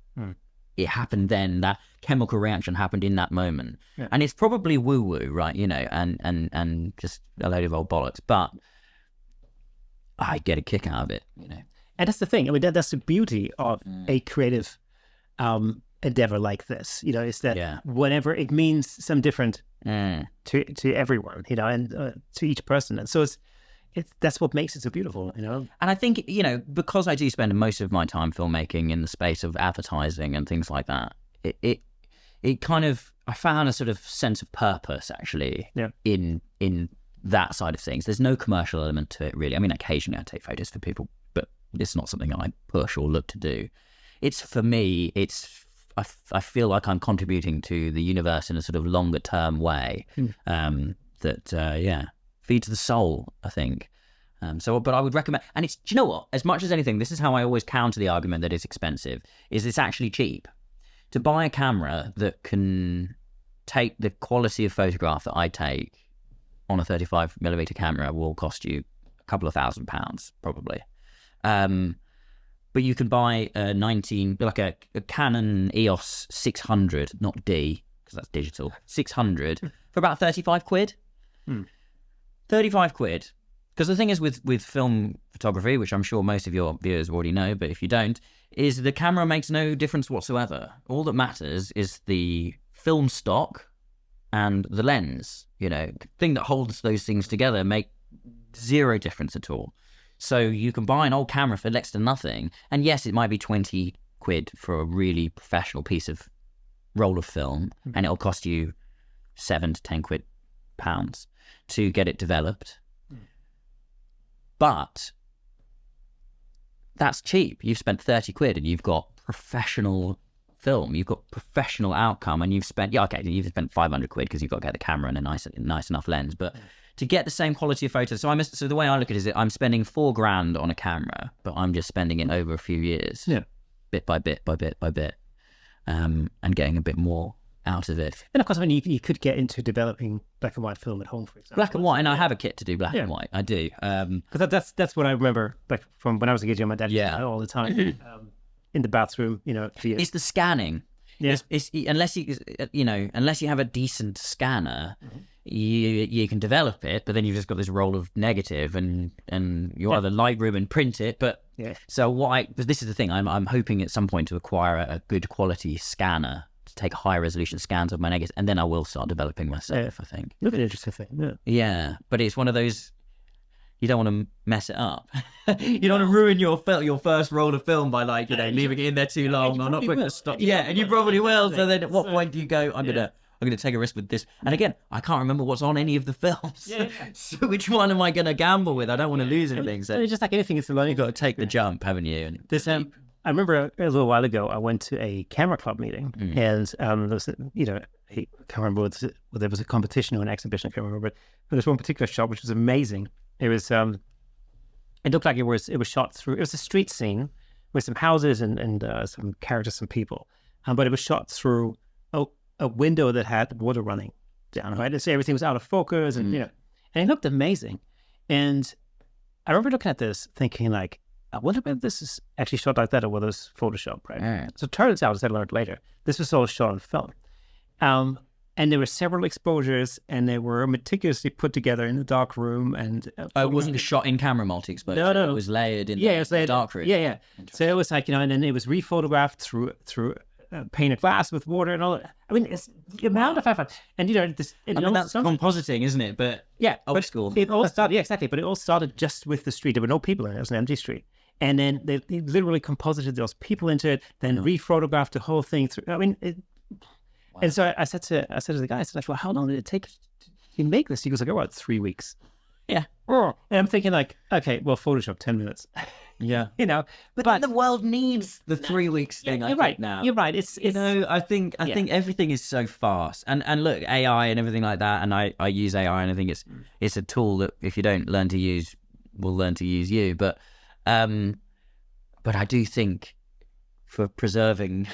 it happened then. That chemical reaction happened in that moment, and it's probably woo woo, right? You know, and just a load of old bollocks, but I get a kick out of it, you know. And that's the thing. I mean, that's the beauty of a creative endeavor like this. You know, is that whenever it means some different to everyone, you know, and to each person, and so it's that's what makes it so beautiful, you know. And I think, you know, because I do spend most of my time filmmaking in the space of advertising and things like that, it kind of, I found a sort of sense of purpose actually in that side of things. There's no commercial element to it really. I mean, occasionally I take photos for people, but it's not something I push or look to do. It's, for me, I feel like I'm contributing to the universe in a sort of longer term way that feeds the soul, I think. But I would recommend, and it's, do you know what? As much as anything, this is how I always counter the argument that it's expensive, is it's actually cheap. To buy a camera that can take the quality of photograph that I take on a 35mm camera will cost you a couple of £1,000 probably. But you can buy a Canon EOS 600, not D, because that's digital, 600 for about 35 quid. 35 quid. Because the thing is with film photography, which I'm sure most of your viewers already know, but if you don't, is the camera makes no difference whatsoever. All that matters is the film stock and the lens. You know, the thing that holds those things together make zero difference at all. So you can buy an old camera for next to nothing, and yes, it might be 20 quid for a really professional piece of roll of film, and it'll cost you 7 to 10 quid pounds to get it developed. But that's cheap. You've spent 30 quid and you've got professional film, you've got professional outcome, and you've spent, you've spent 500 quid because you've got to get the camera and a nice enough lens, but to get the same quality of photos. So the way I look at it is that I'm spending £4,000 on a camera, but I'm just spending it over a few years, bit by bit, and getting a bit more out of it. And of course, I mean, you could get into developing black and white film at home, for example. Black and white, and I have a kit to do black and white. I do. Because that's what I remember, like from when I was a kid. My dad used to all the time in the bathroom. You know, it's the scanning. Yeah. It's unless you have a decent scanner, you can develop it, but then you've just got this roll of negative, and you either Lightroom and print it. But so this is the thing. I'm hoping at some point to acquire a good quality scanner to take high resolution scans of my negatives, and then I will start developing myself. I think. Look at interesting thing. Yeah, but it's one of those. You don't want to mess it up. You don't want to ruin your first roll of film by leaving it in there too long or not putting a stop. Yeah, and you probably will. So then, at what point do you go? I'm gonna take a risk with this. And again, I can't remember what's on any of the films. So which one am I gonna gamble with? I don't want to lose anything. So it's just like anything, it's you've got to take the jump, haven't you? And I remember a little while ago, I went to a camera club meeting, and there was, I can't remember whether there was a competition or an exhibition. I can't remember, but there was one particular shot which was amazing. It was, it looked like it was shot through. It was a street scene with some houses and some characters, some people, but it was shot through a window that had water running down. Right, so everything was out of focus, and and it looked amazing. And I remember looking at this, thinking like, I wonder if this is actually shot like that or whether it's Photoshop, right? So it turns out, as I learned later, this was all shot on film. And there were several exposures, and they were meticulously put together in a dark room. And it wasn't a shot in camera multi-exposure. No. It was layered in the dark room. Yeah. So it was like, and then it was rephotographed through pane of glass with water and all that. I mean, it's the amount of effort. And that's compositing, isn't it? But old school. It all started, exactly. But it all started just with the street. There were no people in it. It was an empty street. And then they literally composited those people into it, then rephotographed the whole thing through. I mean, wow. And so I said to the guy, I said, well, how long did it take to make this? He goes, like, about 3 weeks. Yeah. And I'm thinking like, okay, well, Photoshop, 10 minutes. Yeah. But the world needs the 3 weeks thing. You're right. Now. You're right. It's I think everything is so fast. And look, AI and everything like that. And I use AI, and I think it's a tool that if you don't learn to use, will learn to use you. But I do think, for preserving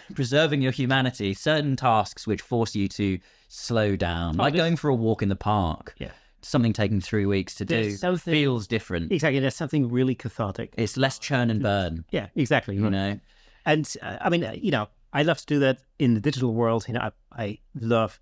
your humanity, certain tasks which force you to slow down, like going for a walk in the park, something taking 3 weeks to do feels different. Exactly, there's something really cathartic. It's less churn and burn. Yeah, exactly. You know, and I mean, I love to do that in the digital world. I love.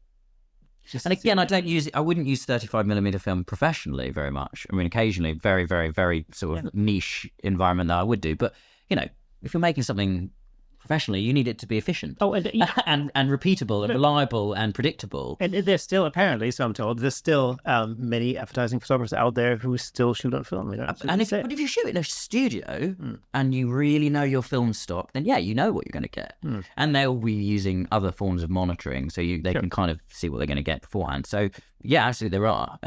And again, I wouldn't use 35mm film professionally very much. I mean, occasionally, very, very, very sort of niche environment that I would do. But, if you're making something professionally, you need it to be efficient. Oh, and repeatable and reliable and predictable. And there's still, apparently, so I'm told, there's still many advertising photographers out there who still shoot on film. But if you shoot in a studio and you really know your film stock, then you know what you're going to get. And they'll be using other forms of monitoring, so they can kind of see what they're going to get beforehand. So absolutely there are.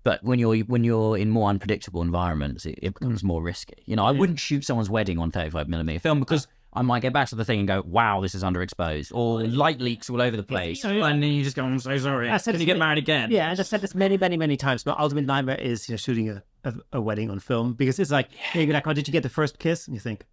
But when you're in more unpredictable environments, it becomes more risky. I wouldn't shoot someone's wedding on 35mm film because I might get back to the thing and go, wow, this is underexposed, or light leaks all over the place, and then you just go, I'm so sorry. Can you get married again? Yeah, and I said this many, many, many times. My ultimate nightmare is shooting a wedding on film, because it's like, you're like, oh, did you get the first kiss? And you think,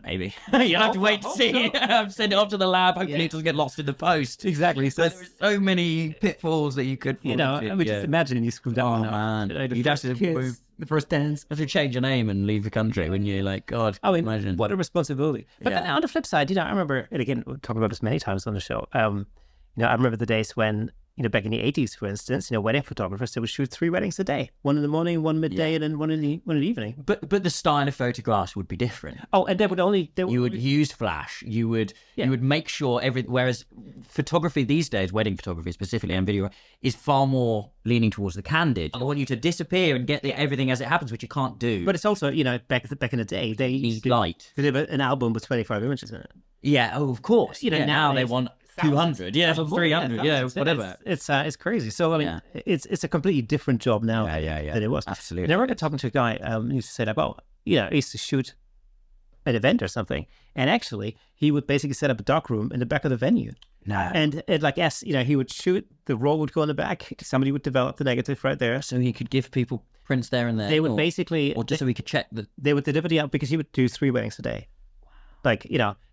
maybe. You'll have to wait to see. Send it off to the lab. Hopefully it doesn't get lost in the post. Exactly. So there's so many pitfalls that you could fall into. Just imagine you screw down. Oh, man. You'd have to kiss, the first dance. You have to change your name and leave the country when you're like, God, imagine. What a responsibility. But then on the flip side, I remember, and again, we'll talk about this many times on the show, I remember the days when, back in the 80s, for instance, wedding photographers, they would shoot 3 weddings a day. One in the morning, one midday, and then one in the evening. But the style of photographs would be different. Oh, and you would use flash. You would make sure whereas photography these days, wedding photography specifically and video, is far more leaning towards the candid. I want you to disappear and get everything as it happens, which you can't do. But it's also, back in the day, they used to light. They did an album with 25 images in it. Yeah, of course. Now they want 200, 300, whatever. It's crazy. So I mean, it's a completely different job now than it was. Absolutely. And I remember talking to a guy who used to say like, I used to shoot an event or something, and actually he would basically set up a dark room in the back of the venue. No. And he would shoot, the roll would go in the back, somebody would develop the negative right there, so he could give people prints there and there. They would so we could check that they would deliver the out, because he would do 3 weddings a day,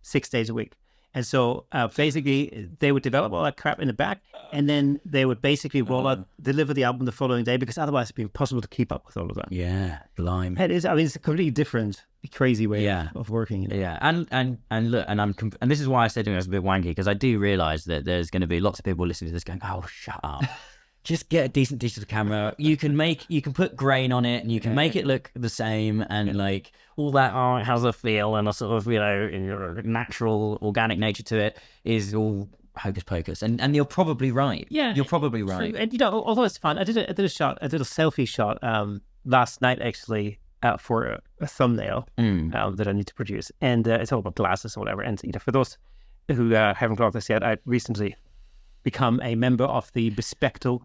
6 days a week. And so basically they would develop all that crap in the back, and then they would basically deliver the album the following day, because otherwise it'd be impossible to keep up with all of that. Yeah, blimey. It's a completely different, crazy way of working. Yeah, and look, and this is why I said it was a bit wanky, because I do realise that there's going to be lots of people listening to this going, oh, shut up. Just get a decent digital camera. You can put grain on it, and you can make it look the same, and like all that. Oh, it has a feel and a sort of natural, organic nature to it. Is all hocus pocus, and you're probably right. Yeah, you're probably right. And although it's fun, I did a selfie shot last night actually for a thumbnail that I need to produce, and it's all about glasses or whatever. And for those who haven't got this yet, I recently become a member of the bespectacled.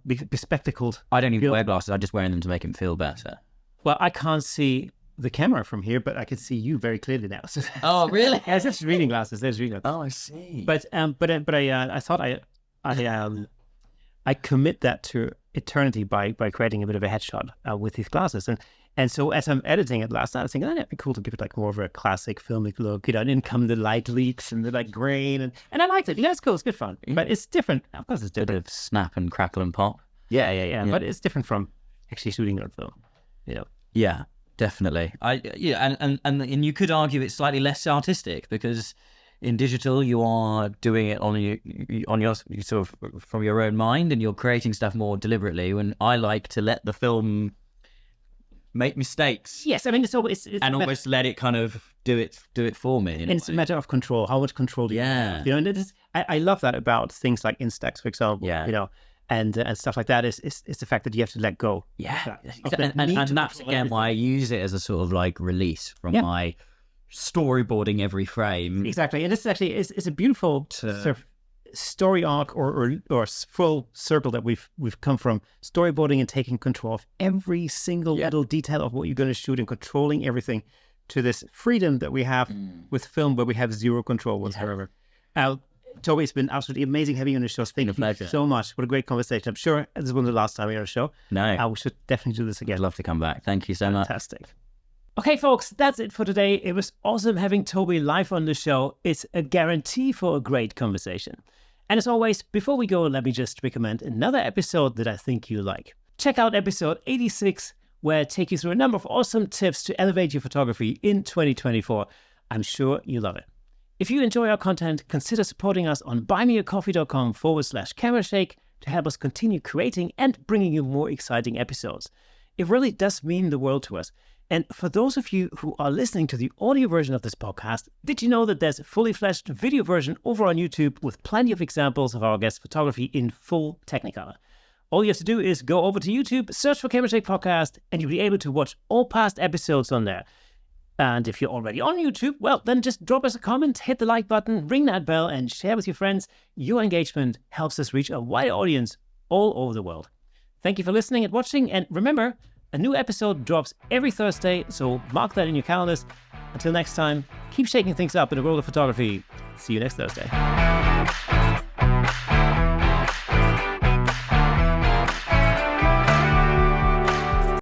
I don't even wear glasses. I'm just wearing them to make him feel better. Well, I can't see the camera from here, but I can see you very clearly now. Oh, really? Yeah, it's just reading glasses. There's reading glasses. Oh, I see. But I thought I commit that to eternity by creating a bit of a headshot with these glasses. And so as I'm editing it last night, I was thinking, it'd be cool to give it like more of a classic filmic look. And come the light leaks and the like grain, and I liked it. It's cool. It's good fun, but it's different. Of course, it's different. Bit of snap and crackle and pop. Yeah. But it's different from actually shooting on film. Yeah, definitely. And you could argue it's slightly less artistic, because in digital you are doing it on your sort of from your own mind, and you're creating stuff more deliberately. And I like to let the film make mistakes. Yes, I mean it's and almost let it kind of do it for me. And it's a matter of control. How much control do you have? And it is. I love that about things like Instax, for example. Yeah. And stuff like that is the fact that you have to let go. Yeah, and that's again why I use it as a sort of like release from my storyboarding every frame. Exactly, and this actually is a beautiful sort of story arc or full circle that we've come from storyboarding and taking control of every single little detail of what you're going to shoot and controlling everything, to this freedom that we have with film, where we have zero control whatsoever. Toby, it's been absolutely amazing having you on the show. Thank you so much. What a great conversation. I'm sure this wasn't the last time you're on the show. No. We should definitely do this again. I'd love to come back. Thank you so much. Fantastic. Okay, folks, that's it for today. It was awesome having Toby live on the show. It's a guarantee for a great conversation. And as always, before we go, let me just recommend another episode that I think you'll like. Check out episode 86, where I take you through a number of awesome tips to elevate your photography in 2024. I'm sure you love it. If you enjoy our content, consider supporting us on buymeacoffee.com/camerashake to help us continue creating and bringing you more exciting episodes. It really does mean the world to us. And for those of you who are listening to the audio version of this podcast, did you know that there's a fully fledged video version over on YouTube with plenty of examples of our guest photography in full Technicolor? All you have to do is go over to YouTube, search for Camerashake Podcast, and you'll be able to watch all past episodes on there. And if you're already on YouTube, well, then just drop us a comment, hit the like button, ring that bell, and share with your friends. Your engagement helps us reach a wider audience all over the world. Thank you for listening and watching, and remember, a new episode drops every Thursday, so mark that in your calendars. Until next time, keep shaking things up in the world of photography. See you next Thursday.